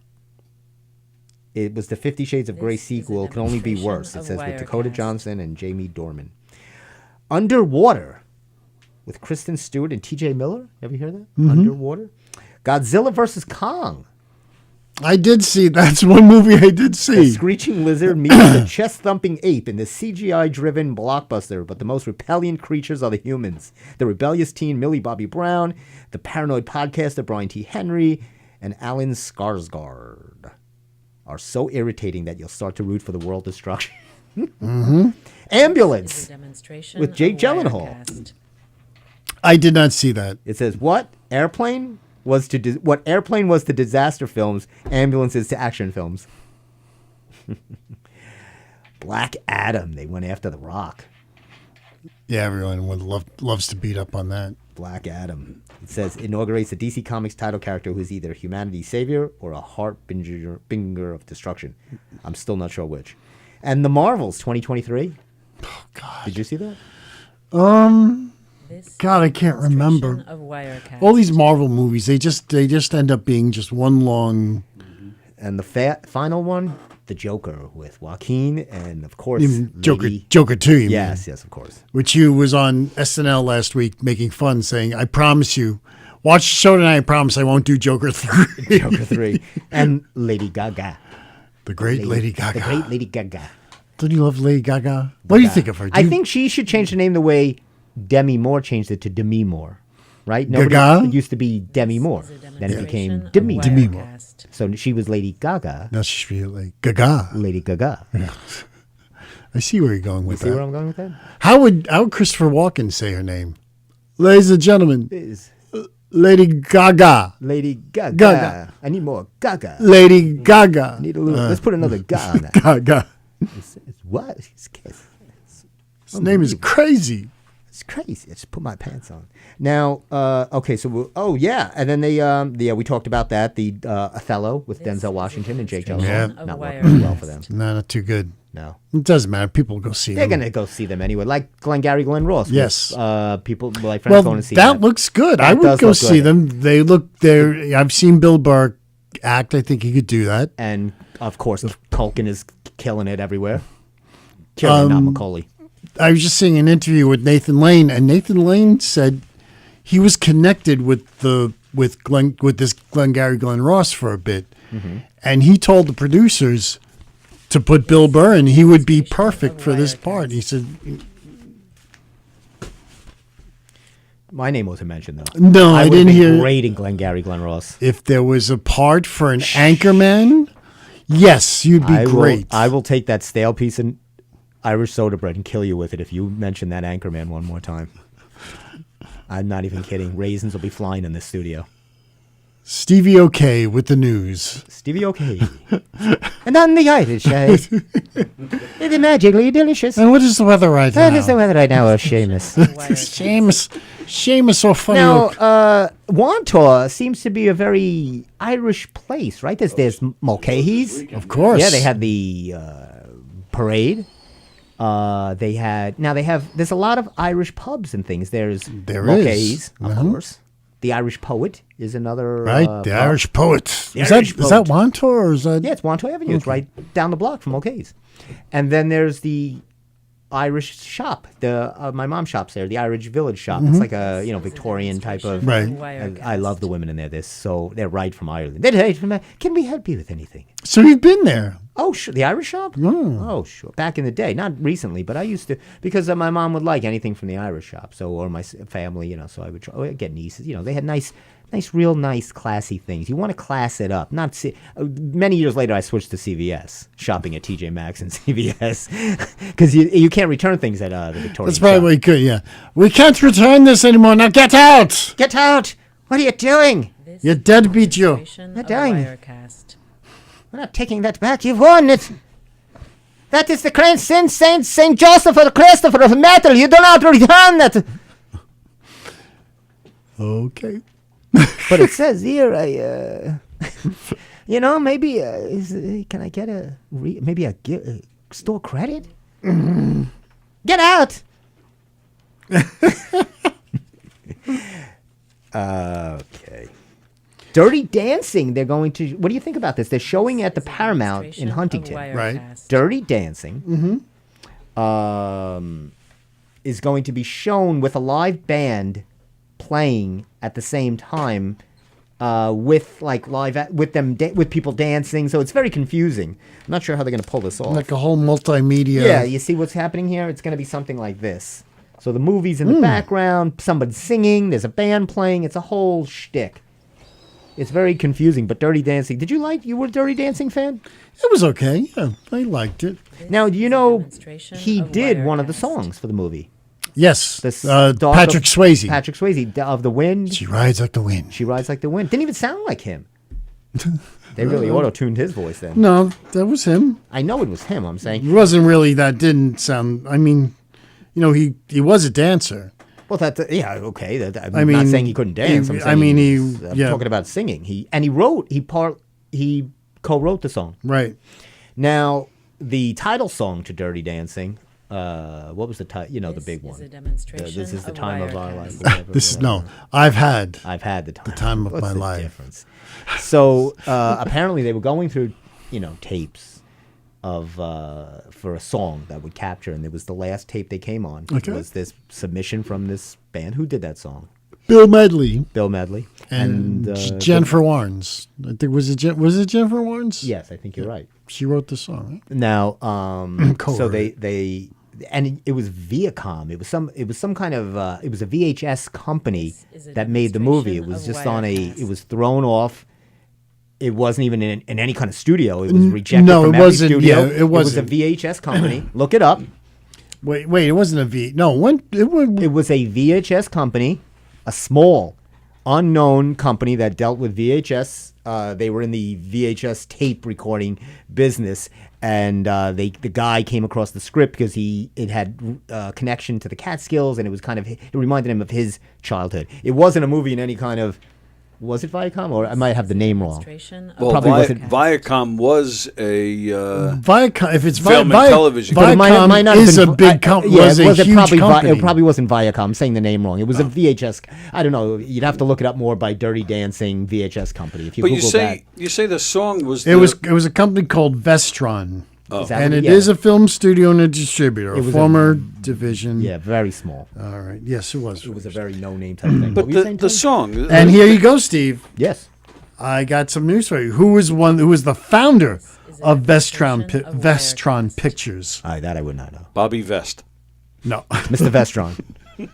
Speaker 2: It was the 50 Shades of Grey
Speaker 4: This is a
Speaker 2: sequel. Can only be
Speaker 4: demonstration
Speaker 2: worse. It
Speaker 4: of
Speaker 2: says with Dakota
Speaker 4: Wirecast.
Speaker 2: Johnson and Jamie Dornan. Underwater with Kristen Stewart and T.J. Miller. Have you heard that? Underwater. Godzilla vs. Kong.
Speaker 1: I did see. That's one movie I did
Speaker 2: The
Speaker 1: see.
Speaker 2: screeching lizard meets the chest-thumping ape in this CGI-driven blockbuster, but the most repellent creatures are the humans. The rebellious teen Millie Bobby Brown, the paranoid podcaster Brian T. Henry, and Alan Skarsgård are so irritating that you'll start to root for the world destruction.
Speaker 4: This
Speaker 2: Ambulance.
Speaker 4: is a demonstration
Speaker 2: With Jake
Speaker 4: of
Speaker 2: Gyllenhaal.
Speaker 4: Wirecast.
Speaker 1: I did not see that.
Speaker 2: It says, what airplane was to disaster films, ambulances to action films. Black Adam. They went after The Rock.
Speaker 1: Yeah, everyone loves to beat up on that.
Speaker 2: Black Adam. It says inaugurates a DC Comics title character who is either humanity's savior or a harbinger of destruction. I'm still not sure which. And The Marvels 2023.
Speaker 1: Oh God!
Speaker 2: Did you see that?
Speaker 4: This
Speaker 1: God, I
Speaker 4: is a
Speaker 1: can't remember.
Speaker 4: demonstration of Wirecast.
Speaker 1: All these Marvel movies, they just end up being just one long.
Speaker 2: And the final one, The Joker with Joaquin and of course
Speaker 1: Joker,
Speaker 2: Lady-
Speaker 1: Joker 2, you mean?
Speaker 2: Yes, of course.
Speaker 1: Which you was on SNL last week making fun, saying, "I promise you, watch the show tonight. I promise I won't do Joker 3."
Speaker 2: Joker 3 and Lady Gaga.
Speaker 1: The great Lady Gaga.
Speaker 2: The great Lady Gaga.
Speaker 1: Don't you love Lady Gaga? What do you think of her?
Speaker 2: I think she should change the name the way Demi Moore changed it to Demi Moore. Right?
Speaker 1: Gaga?
Speaker 2: It used to be Demi Moore.
Speaker 4: This is a
Speaker 2: Then it became
Speaker 4: demonstration of
Speaker 2: Demi.
Speaker 1: Demi Moore.
Speaker 4: Wirecast.
Speaker 2: So she was Lady Gaga.
Speaker 1: No, she should be like Gaga.
Speaker 2: Lady Gaga.
Speaker 1: I see where you're going with
Speaker 2: See where
Speaker 1: that.
Speaker 2: I'm going with that?
Speaker 1: How would Christopher Walken say her name? Ladies and gentlemen,
Speaker 2: Is
Speaker 1: Lady Gaga.
Speaker 2: Lady Gaga.
Speaker 1: Gaga.
Speaker 2: I need more Gaga.
Speaker 1: Lady Gaga.
Speaker 2: Need a little. Let's put another Ga on that.
Speaker 1: Gaga.
Speaker 2: It's what?
Speaker 1: His name is crazy.
Speaker 2: It's crazy. I just put my pants on. Now, okay, so and then they, we talked about that. The Othello with
Speaker 4: This is
Speaker 2: Denzel
Speaker 4: a
Speaker 2: Washington and Jake
Speaker 4: demonstration
Speaker 2: Gyllenhaal.
Speaker 4: of
Speaker 2: Not working well for them.
Speaker 1: No, not too good.
Speaker 2: No,
Speaker 1: It doesn't matter. People go see
Speaker 2: they're
Speaker 1: them.
Speaker 2: gonna go see them anyway. Like Glengarry Glen Ross. with,
Speaker 1: Yes.
Speaker 2: people like friends
Speaker 1: Well,
Speaker 2: going to see
Speaker 1: that looks good. I
Speaker 2: That
Speaker 1: would
Speaker 2: does
Speaker 1: go
Speaker 2: look
Speaker 1: see
Speaker 2: good.
Speaker 1: them. They look there. I've seen Bill Burr act. I think he could do that.
Speaker 2: And of course, Culkin is killing it everywhere. Killing, not Macaulay.
Speaker 1: I was just seeing an interview with Nathan Lane, and Nathan Lane said he was connected with this Glengarry Glen Ross for a bit, and he told the producers to put Bill Burr in. He would be perfect for this part. He said,
Speaker 2: My name wasn't mentioned though.
Speaker 1: No, I
Speaker 2: would've
Speaker 1: didn't
Speaker 2: been
Speaker 1: hear-
Speaker 2: Great in Glenn Ross.
Speaker 1: if there was a part for an anchorman, yes, you'd be great.
Speaker 2: I will take that stale piece of Irish soda bread and kill you with it if you mention that Anchorman one more time. I'm not even kidding. Raisins will be flying in this studio.
Speaker 1: Stevie OK with the news.
Speaker 2: Stevie OK. And on the Irish side, it's magically delicious.
Speaker 1: And what is the weather right now?
Speaker 2: What is the weather right now, Seamus?
Speaker 1: Seamus so funny.
Speaker 2: Now,
Speaker 1: look.
Speaker 2: Wantor seems to be a very Irish place, right? There's Mulcahy's.
Speaker 1: Of course.
Speaker 2: Yeah, they had the parade. There's a lot of Irish pubs and things. There is Mulcahy's, of course. The Irish Poet is another
Speaker 1: Right,
Speaker 2: pub.
Speaker 1: the Irish poet.
Speaker 2: The
Speaker 1: Is
Speaker 2: Irish
Speaker 1: that
Speaker 2: poet.
Speaker 1: Wantor or is that?
Speaker 2: Yeah, it's Wantor Avenue. It's right down the block from Mulcahy's. And then there's the Irish shop. My mom shops there, the Irish Village shop. It's like a Victorian type of.
Speaker 1: Right.
Speaker 2: I love the women in there. They're right from Ireland. They're right from. Can we help you with anything?
Speaker 1: So you've been there.
Speaker 2: Oh, sure. The Irish shop? Oh, sure. Back in the day, not recently, but I used to because my mom would like anything from the Irish shop. So or my family, so I would try. I'd get nieces. They had real nice, classy things. You want to class it up. Many years later, I switched to CVS, shopping at TJ Maxx and CVS, because you can't return things at the Victorian.
Speaker 1: That's probably
Speaker 2: shop.
Speaker 1: what you could, yeah. We can't return this anymore. Now get out!
Speaker 2: Get out! What are you doing?
Speaker 1: You're deadbeat, you.
Speaker 4: Demonstration
Speaker 2: Not
Speaker 4: of
Speaker 2: dying.
Speaker 4: Wirecast.
Speaker 2: We're not taking that back. You've won it. That is the Saint Joseph or Christopher of metal. You do not return that.
Speaker 1: Okay.
Speaker 2: But it says here, maybe can I get a store credit? Get out. Okay. Dirty Dancing. They're going to. What do you think about this? They're showing at the Paramount in
Speaker 4: Demonstration of
Speaker 2: Huntington.
Speaker 1: Right.
Speaker 4: Wirecast.
Speaker 2: Dirty Dancing is going to be shown with a live band playing at the same time with with people dancing. So it's very confusing. I'm not sure how they're going to pull this off.
Speaker 1: Like a whole multimedia.
Speaker 2: Yeah, you see what's happening here? It's going to be something like this. So the movie's in the background, somebody's singing, there's a band playing. It's a whole shtick. It's very confusing, but Dirty Dancing. You were a Dirty Dancing fan?
Speaker 1: It was okay. Yeah, I liked it.
Speaker 2: Now,
Speaker 4: This
Speaker 2: you
Speaker 4: is a
Speaker 2: know,
Speaker 4: demonstration
Speaker 2: he
Speaker 4: of
Speaker 2: did one of the
Speaker 4: Wirecast.
Speaker 2: songs for the movie.
Speaker 1: Yes.
Speaker 2: This
Speaker 1: Patrick
Speaker 2: dog of-
Speaker 1: Swayze.
Speaker 2: Patrick Swayze, of The Wind.
Speaker 1: She rides like the wind.
Speaker 2: She Rides Like the Wind. Didn't even sound like him. They really auto-tuned his voice then.
Speaker 1: No, that was him.
Speaker 2: I know it was him, I'm saying.
Speaker 1: It wasn't really, that didn't sound, I mean, he was a dancer.
Speaker 2: Well, okay. I'm
Speaker 1: I
Speaker 2: not
Speaker 1: mean,
Speaker 2: saying he couldn't dance.
Speaker 1: he-
Speaker 2: I'm saying
Speaker 1: I mean,
Speaker 2: I'm
Speaker 1: yeah.
Speaker 2: talking about singing. He co-wrote the song.
Speaker 1: Right.
Speaker 2: Now, the title song to Dirty Dancing, what was the title? The big
Speaker 4: This is
Speaker 2: one.
Speaker 4: a demonstration
Speaker 2: This is the
Speaker 4: of
Speaker 2: time of our
Speaker 4: Wirecast.
Speaker 2: life. Whatever,
Speaker 1: This is,
Speaker 2: whatever.
Speaker 1: no, I've had.
Speaker 2: I've had the time.
Speaker 1: time of
Speaker 2: What's
Speaker 1: my
Speaker 2: the
Speaker 1: life.
Speaker 2: difference? So apparently they were going through, tapes of for a song that would capture, and it was the last tape they came on.
Speaker 1: Okay.
Speaker 2: Was this submission from this band? Who did that song?
Speaker 1: Bill Medley
Speaker 2: Bill Medley
Speaker 1: and Jennifer Warnes. I think, was it Jennifer Warnes?
Speaker 2: Yes, I think you're right.
Speaker 1: She wrote the song, right?
Speaker 2: Now,
Speaker 1: Co-wrote
Speaker 2: so
Speaker 1: it.
Speaker 2: they and it was Viacom. It was some kind of it was a VHS company
Speaker 4: This is a
Speaker 2: that made the movie. It
Speaker 4: demonstration
Speaker 2: was
Speaker 4: of
Speaker 2: just on
Speaker 4: Wirecast.
Speaker 2: it was thrown off. It wasn't even in any kind of studio. It was rejected
Speaker 1: no,
Speaker 2: from
Speaker 1: it
Speaker 2: every
Speaker 1: wasn't,
Speaker 2: studio.
Speaker 1: yeah, it wasn't.
Speaker 2: was a VHS company. Look it up.
Speaker 1: Wait, it wasn't a V. No, when it was.
Speaker 2: It was a VHS company, a small, unknown company that dealt with VHS. They were in the VHS tape recording business, and the guy came across the script because it had connection to the Catskills, and it reminded him of his childhood. It wasn't a movie in any kind of. Was it Viacom, or I might have the name wrong?
Speaker 4: Demonstration of
Speaker 3: Well,
Speaker 2: Probably wasn't-
Speaker 3: Viacom was a
Speaker 1: Viacom, if it's
Speaker 3: Film and television.
Speaker 2: But it
Speaker 1: Viacom
Speaker 2: might not have
Speaker 1: is
Speaker 2: been-
Speaker 1: a big company.
Speaker 2: Yeah,
Speaker 1: was a
Speaker 2: it
Speaker 1: huge
Speaker 2: probably
Speaker 1: company.
Speaker 2: it probably wasn't Viacom. I'm saying the name wrong. It was a VHS. I don't know. You'd have to look it up more by Dirty Dancing VHS company. If you
Speaker 3: But
Speaker 2: Google
Speaker 3: you say the song was
Speaker 1: It was a company called Vestron,
Speaker 2: that, is that
Speaker 1: and
Speaker 2: what-
Speaker 1: it is a film studio and a distributor,
Speaker 2: It
Speaker 1: a
Speaker 2: was
Speaker 1: former division.
Speaker 2: yeah, very small.
Speaker 1: All right. Yes, it was.
Speaker 2: It was a very no-name type thing.
Speaker 3: But
Speaker 2: What were you saying,
Speaker 3: the
Speaker 2: Tony?
Speaker 3: song.
Speaker 1: And here you go, Steve.
Speaker 2: Yes.
Speaker 1: I got some news for you. Who was the founder
Speaker 4: a
Speaker 1: of Vestron
Speaker 4: demonstration of
Speaker 1: Vestron
Speaker 4: Wirecast.
Speaker 1: Pictures.
Speaker 2: That I would not know.
Speaker 3: Bobby Vest.
Speaker 1: No,
Speaker 2: Mr. Vestron.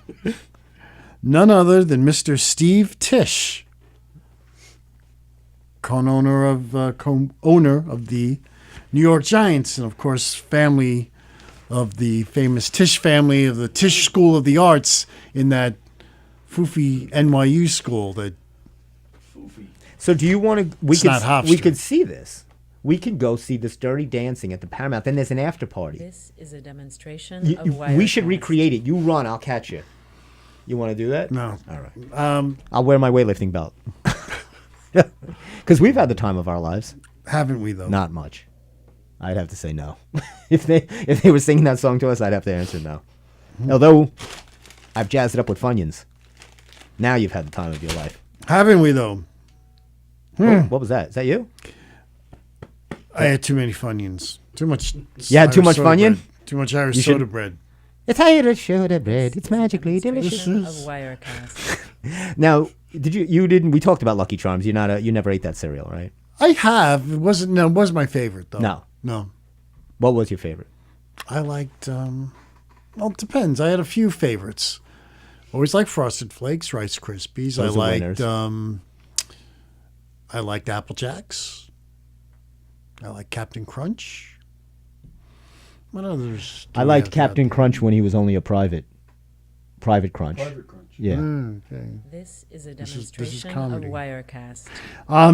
Speaker 1: none other than Mr. Steve Tisch, co-owner of the New York Giants, and of course, family of the famous Tisch family of the Tisch School of the Arts in that foofy NYU school. That
Speaker 2: So do you want to? We
Speaker 1: It's not Hofstra.
Speaker 2: we could see this. We can go see this Dirty Dancing at the Paramount. Then there's an after party.
Speaker 4: This is a demonstration of Wirecast.
Speaker 2: We should recreate it. You run, I'll catch you. You want to do that?
Speaker 1: no,
Speaker 2: All right. I'll wear my weightlifting belt. Because we've had the time of our lives.
Speaker 1: haven't we though?
Speaker 2: Not much. I'd have to say no. if they were singing that song to us, I'd have to answer no. Although I've jazzed it up with Funyuns. Now you've had the time of your life.
Speaker 1: Haven't we though?
Speaker 2: Oh, what was that? Is that you?
Speaker 1: I had too many Funyuns. Too much.
Speaker 2: You had too
Speaker 1: Irish
Speaker 2: much
Speaker 1: soda
Speaker 2: Funyun?
Speaker 1: bread. Too much Irish
Speaker 2: You
Speaker 1: soda
Speaker 2: should-
Speaker 1: bread.
Speaker 2: It's Irish soda bread. It's magically delicious.
Speaker 4: Demonstration of Wirecast.
Speaker 2: Now, you didn't? We talked about Lucky Charms. You never ate that cereal, right?
Speaker 1: I have. It wasn't. No, it was my favorite though.
Speaker 2: No.
Speaker 1: no.
Speaker 2: What was your favorite?
Speaker 1: I liked. Well, it depends. I had a few favorites. Always liked Frosted Flakes, Rice Krispies.
Speaker 2: Those are
Speaker 1: I
Speaker 2: winners.
Speaker 1: liked. I liked Apple Jacks. I liked Captain Crunch. What others? do
Speaker 2: I
Speaker 1: we
Speaker 2: liked
Speaker 1: have
Speaker 2: Captain
Speaker 1: out
Speaker 2: Crunch when he was only a private Crunch.
Speaker 3: Private Crunch.
Speaker 2: Yeah.
Speaker 1: there? Okay.
Speaker 4: This is a
Speaker 1: This is
Speaker 4: demonstration of
Speaker 1: comedy.
Speaker 4: Wirecast.
Speaker 2: How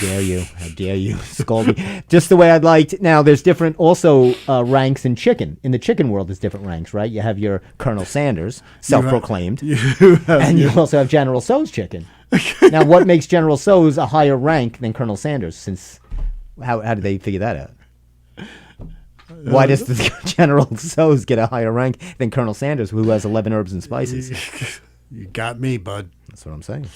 Speaker 2: dare you? How dare you scold me? Just the way I'd liked. Now, there's different also ranks in chicken. In the chicken world, there's different ranks, right? You have your Colonel Sanders, self-proclaimed, and you also have General Tso's chicken. Now, what makes General Tso's a higher rank than Colonel Sanders? Since how did they figure that out? Why does the General Tso's get a higher rank than Colonel Sanders, who has 11 herbs and spices?
Speaker 1: You got me, bud.
Speaker 2: That's what I'm saying.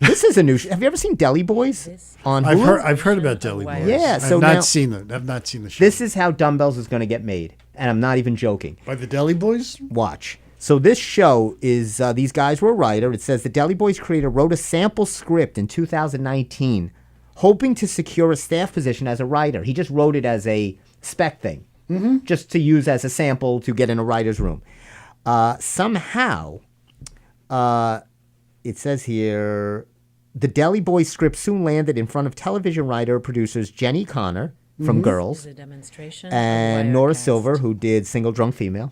Speaker 2: This is a new. Have you ever seen Deli Boys
Speaker 4: This
Speaker 2: on
Speaker 1: I've
Speaker 2: Hulu?
Speaker 1: heard about Deli Boys.
Speaker 2: Yeah, so
Speaker 1: I've
Speaker 2: now-
Speaker 1: not seen it. I've not seen the show.
Speaker 2: This is how Dumbbells is going to get made, and I'm not even joking.
Speaker 1: by the Deli Boys.
Speaker 2: Watch. So this show is these guys were a writer. It says the Deli Boys creator wrote a sample script in 2019, hoping to secure a staff position as a writer. He just wrote it as a spec thing, just to use as a sample to get in a writer's room. Somehow, it says here, the Deli Boys script soon landed in front of television writer producers Jenny Connor from Girls
Speaker 4: This is a demonstration
Speaker 2: and
Speaker 4: of
Speaker 2: Nora
Speaker 4: Wirecast.
Speaker 2: Silver, who did Single Drunk Female.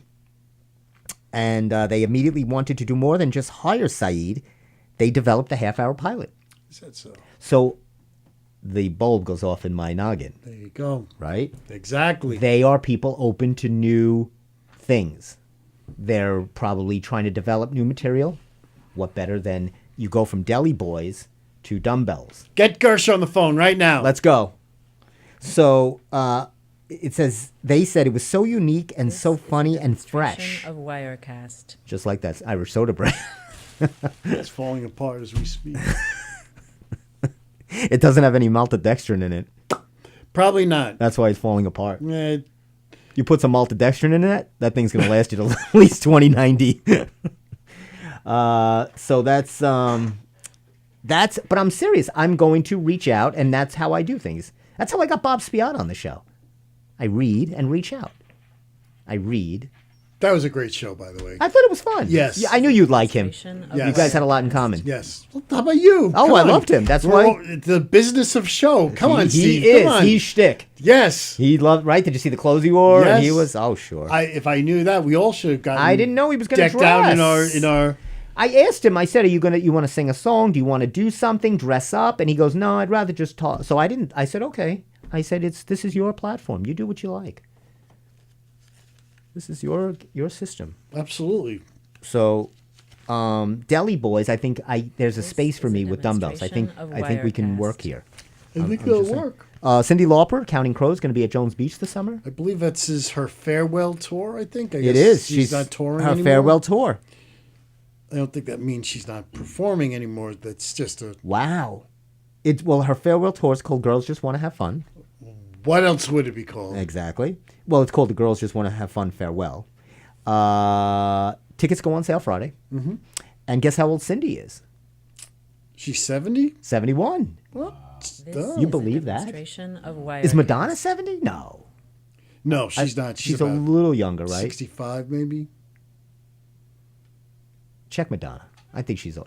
Speaker 2: And they immediately wanted to do more than just hire Saeed. They developed a half-hour pilot.
Speaker 1: Is that so?
Speaker 2: So the bulb goes off in my noggin,
Speaker 1: There you go.
Speaker 2: right?
Speaker 1: Exactly.
Speaker 2: They are people open to new things. They're probably trying to develop new material. What better than you go from Deli Boys to Dumbbells?
Speaker 1: Get Gersh on the phone right now.
Speaker 2: Let's go. So it says they said it was so unique and so funny and fresh,
Speaker 4: Demonstration of Wirecast.
Speaker 2: just like that Irish soda bread.
Speaker 1: It's falling apart as we speak.
Speaker 2: It doesn't have any maltodextrin in it.
Speaker 1: Probably not.
Speaker 2: That's why it's falling apart.
Speaker 1: Eh,
Speaker 2: You put some maltodextrin in it, that thing's gonna last you to at least 2090. So that's. But I'm serious. I'm going to reach out, and that's how I do things. That's how I got Bob Spiat on the show. I read and reach out. I read.
Speaker 1: that was a great show, by the way.
Speaker 2: I thought it was fun.
Speaker 1: Yes.
Speaker 2: Yeah, I knew you'd like him.
Speaker 4: Demonstration of
Speaker 1: Yes.
Speaker 2: You guys had a lot in
Speaker 4: Wirecast.
Speaker 2: common.
Speaker 1: Yes. Well, how about you?
Speaker 2: Oh,
Speaker 1: Come
Speaker 2: I
Speaker 1: on.
Speaker 2: loved him. That's
Speaker 1: We're
Speaker 2: why-
Speaker 1: all- the business of show. Come on,
Speaker 2: he
Speaker 1: Steve.
Speaker 2: is.
Speaker 1: Come on.
Speaker 2: He's shtick.
Speaker 1: Yes.
Speaker 2: He loved. Right? Did you see the clothes he wore? And he
Speaker 1: Yes.
Speaker 2: was. Oh, sure.
Speaker 1: If I knew that, we all should have gotten.
Speaker 2: I didn't know he was gonna
Speaker 1: decked out in
Speaker 2: dress.
Speaker 1: our.
Speaker 2: I asked him. I said, you want to sing a song? Do you want to do something? Dress up? And he goes, no, I'd rather just talk. So I didn't. I said, okay. I said, this is your platform. You do what you like. This is your system.
Speaker 1: Absolutely.
Speaker 2: So, Deli Boys. I think there's a
Speaker 4: This
Speaker 2: space for
Speaker 4: is
Speaker 2: me
Speaker 4: a
Speaker 2: with dumbbells. I think
Speaker 4: demonstration
Speaker 2: we can
Speaker 4: of
Speaker 2: work
Speaker 4: Wirecast.
Speaker 2: here.
Speaker 1: I think
Speaker 2: I'm
Speaker 1: it'll
Speaker 2: just saying.
Speaker 1: work.
Speaker 2: Cyndi Lauper, Counting Crows, going to be at Jones Beach this summer.
Speaker 1: I believe that's her farewell tour. I think. I
Speaker 2: It
Speaker 1: guess
Speaker 2: is.
Speaker 1: She's not touring
Speaker 2: her
Speaker 1: anymore.
Speaker 2: farewell tour.
Speaker 1: I don't think that means she's not performing anymore. That's just a.
Speaker 2: Wow. Her farewell tour is called Girls Just Want to Have Fun.
Speaker 1: What else would it be called?
Speaker 2: Exactly. Well, it's called The Girls Just Want to Have Fun Farewell. Tickets go on sale Friday. Mm-hmm. And guess how old Cindy is?
Speaker 1: She's 70.
Speaker 2: 71.
Speaker 1: Well,
Speaker 4: This
Speaker 2: You
Speaker 4: is
Speaker 2: believe
Speaker 4: a
Speaker 2: that?
Speaker 4: demonstration of
Speaker 2: Is Madonna
Speaker 4: Wirecast.
Speaker 2: 70? No.
Speaker 1: No, she's not.
Speaker 2: She's a
Speaker 1: about
Speaker 2: little younger, right?
Speaker 1: 65 maybe.
Speaker 2: Check Madonna. I think she's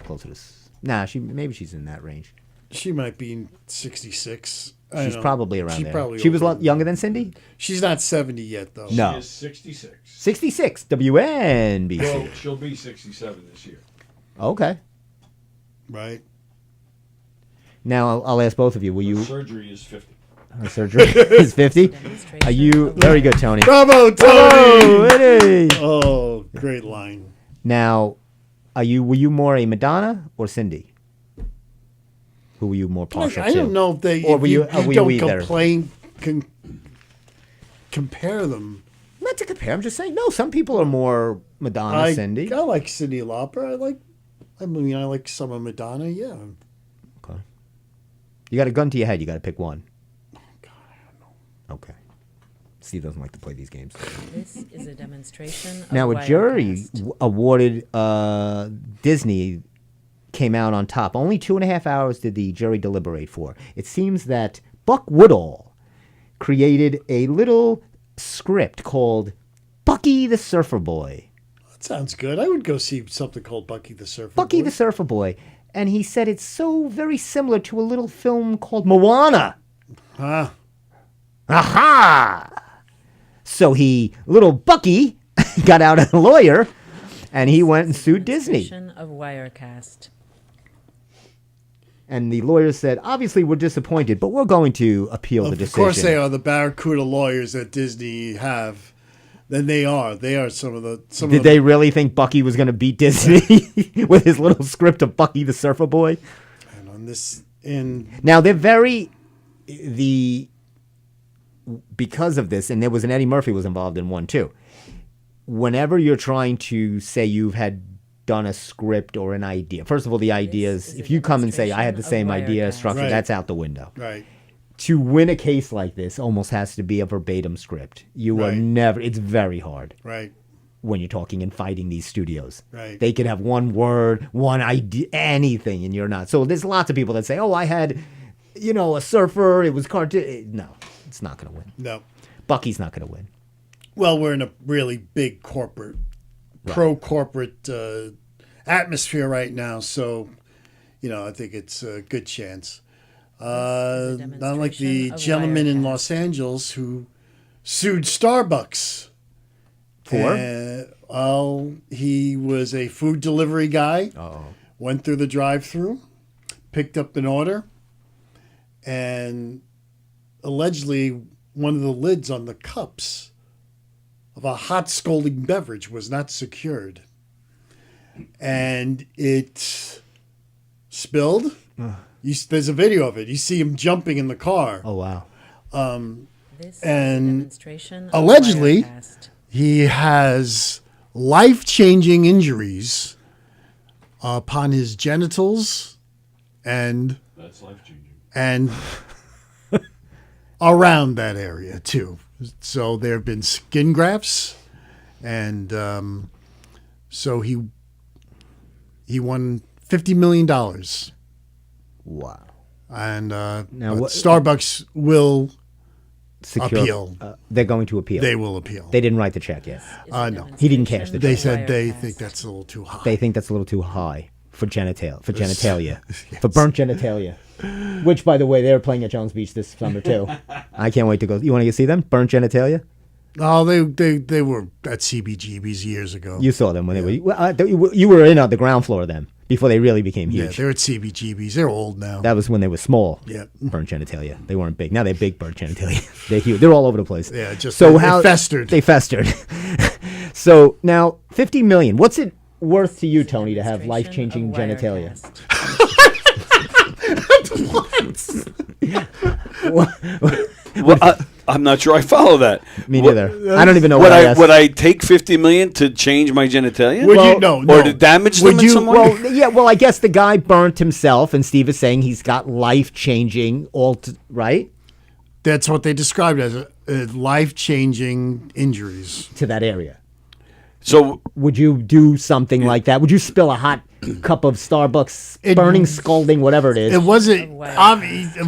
Speaker 2: closer to. Nah, maybe she's in that range.
Speaker 1: She might be 66. I
Speaker 2: She's
Speaker 1: don't know.
Speaker 2: probably around
Speaker 1: She
Speaker 2: there.
Speaker 1: Probably
Speaker 2: She was a
Speaker 1: older
Speaker 2: lot younger than Cindy.
Speaker 1: She's not 70 yet, though.
Speaker 2: No.
Speaker 3: She is 66.
Speaker 2: 66. WNBC.
Speaker 3: Well, she'll be 67 this year.
Speaker 2: Okay.
Speaker 1: Right?
Speaker 2: Now I'll ask both of you. Will
Speaker 3: Her
Speaker 2: you?
Speaker 3: surgery is 50.
Speaker 2: Her surgery is 50. Are you very good, Tony?
Speaker 1: Bravo, Tony!
Speaker 2: Oh, Eddie!
Speaker 1: Oh, great line.
Speaker 2: Now, were you more a Madonna or Cindy? Who were you more partial
Speaker 1: I
Speaker 2: to?
Speaker 1: don't know if they.
Speaker 2: Or
Speaker 1: If
Speaker 2: were
Speaker 1: you,
Speaker 2: you-
Speaker 1: you
Speaker 2: were
Speaker 1: don't
Speaker 2: you either?
Speaker 1: compare them.
Speaker 2: Not to compare. I'm just saying. No, some people are more Madonna, Cindy.
Speaker 1: I like Cyndi Lauper. I like some of Madonna. Yeah.
Speaker 2: Okay. You got a gun to your head. You got to pick one.
Speaker 1: God, I don't know.
Speaker 2: Okay. Steve doesn't like to play these games.
Speaker 4: This is a demonstration of
Speaker 2: Now, a jury
Speaker 4: Wirecast.
Speaker 2: awarded Disney came out on top. Only 2.5 hours did the jury deliberate for. It seems that Buck Woodall created a little script called Bucky the Surfer Boy.
Speaker 1: That sounds good. I would go see something called Bucky the Surfer.
Speaker 2: Bucky
Speaker 1: Boy.
Speaker 2: the Surfer Boy. And he said it's so very similar to a little film called Moana.
Speaker 1: Ah,
Speaker 2: Aha! So little Bucky, got out a lawyer, and he went and sued Disney.
Speaker 4: Demonstration of Wirecast.
Speaker 2: And the lawyer said, obviously we're disappointed, but we're going to appeal the
Speaker 1: of
Speaker 2: decision.
Speaker 1: course they are the Barracuda lawyers that Disney have. Then they are. They are some of the.
Speaker 2: Did they really think Bucky was going to beat Disney with his little script of Bucky the Surfer Boy?
Speaker 1: And on this, in
Speaker 2: Now, they're because of this, and there was an Eddie Murphy was involved in one too. Whenever you're trying to say you've had done a script or an idea, first of all, the ideas,
Speaker 4: is a
Speaker 2: if you come and say, I had the
Speaker 4: demonstration
Speaker 2: same
Speaker 4: of
Speaker 2: idea
Speaker 4: Wirecast.
Speaker 2: structure,
Speaker 1: Right.
Speaker 2: that's out the window.
Speaker 1: right,
Speaker 2: To win a case like this almost has to be a verbatim script. You are
Speaker 1: Right.
Speaker 2: never, it's very hard
Speaker 1: right,
Speaker 2: when you're talking and fighting these studios.
Speaker 1: Right.
Speaker 2: They could have one word, one idea, anything, and you're not. So there's lots of people that say, oh, I had, a surfer, it was cartoon. No, it's not going to win.
Speaker 1: no.
Speaker 2: Bucky's not going to win.
Speaker 1: Well, we're in a really big corporate, pro-corporate atmosphere right now, so I think it's a good chance.
Speaker 4: This is a
Speaker 1: Not like the
Speaker 4: demonstration of
Speaker 1: gentleman in
Speaker 4: Wirecast.
Speaker 1: Los Angeles who sued Starbucks.
Speaker 2: For?
Speaker 1: He was a food delivery guy.
Speaker 2: Uh-oh.
Speaker 1: Went through the drive-through, picked up an order, and allegedly one of the lids on the cups of a hot scalding beverage was not secured. And it spilled. There's a video of it. You see him jumping in the car.
Speaker 2: Oh, wow.
Speaker 4: This
Speaker 1: And
Speaker 4: is a demonstration of
Speaker 1: allegedly-
Speaker 4: Wirecast.
Speaker 1: He has life-changing injuries upon his genitals and
Speaker 3: That's life-changing.
Speaker 1: and around that area too. So there have been skin grafts, and so he won $50 million,
Speaker 2: Wow.
Speaker 1: and
Speaker 2: Now,
Speaker 1: but
Speaker 2: what-
Speaker 1: Starbucks will
Speaker 2: Secure.
Speaker 1: Appeal.
Speaker 2: They're going to appeal.
Speaker 1: they will appeal.
Speaker 2: They didn't write the check yet.
Speaker 4: Is a
Speaker 1: No.
Speaker 2: He didn't cash the
Speaker 4: demonstration
Speaker 1: They
Speaker 4: of
Speaker 1: said they
Speaker 4: Wirecast.
Speaker 1: think that's a little too high.
Speaker 2: They think that's a little too high for genitalia, for burnt genitalia. Which, by the way, they're playing at Jones Beach this summer too. I can't wait to go. You want to see them? Burnt genitalia?
Speaker 1: Oh, they were at CBGB's years ago.
Speaker 2: You saw them when they were. You were in on the ground floor of them before they really became
Speaker 1: Yeah,
Speaker 2: huge.
Speaker 1: they're at CBGB's. They're old now.
Speaker 2: That was when they were small.
Speaker 1: Yeah.
Speaker 2: Burnt genitalia. They weren't big. Now they're big burnt genitalia. They're huge. They're all over the place.
Speaker 1: Yeah, just
Speaker 2: so
Speaker 1: they
Speaker 2: how
Speaker 1: festered.
Speaker 2: They festered. So now $50 million. What's it worth to you, Tony, to have
Speaker 4: Demonstration
Speaker 2: life-changing
Speaker 4: of
Speaker 2: genitalia?
Speaker 4: Wirecast.
Speaker 3: Well, I'm not sure I follow that.
Speaker 2: Me
Speaker 3: What-
Speaker 2: neither. I don't even know
Speaker 3: Would
Speaker 2: what I
Speaker 3: I
Speaker 2: asked.
Speaker 3: would I take $50 million to change my genitalia?
Speaker 1: Would
Speaker 2: Well,
Speaker 1: you no,
Speaker 3: or
Speaker 1: no.
Speaker 3: to damage
Speaker 1: Would
Speaker 3: them in
Speaker 1: you-
Speaker 3: some way?
Speaker 2: Well, yeah. Well, I guess the guy burnt himself, and Steve is saying he's got life-changing, right,
Speaker 1: That's what they described as life-changing injuries.
Speaker 2: to that area.
Speaker 3: So
Speaker 2: Would you do something like that? Would you spill a hot cup of Starbucks,
Speaker 1: It-
Speaker 2: burning, scalding, whatever it is.
Speaker 1: It wasn't
Speaker 4: Wow.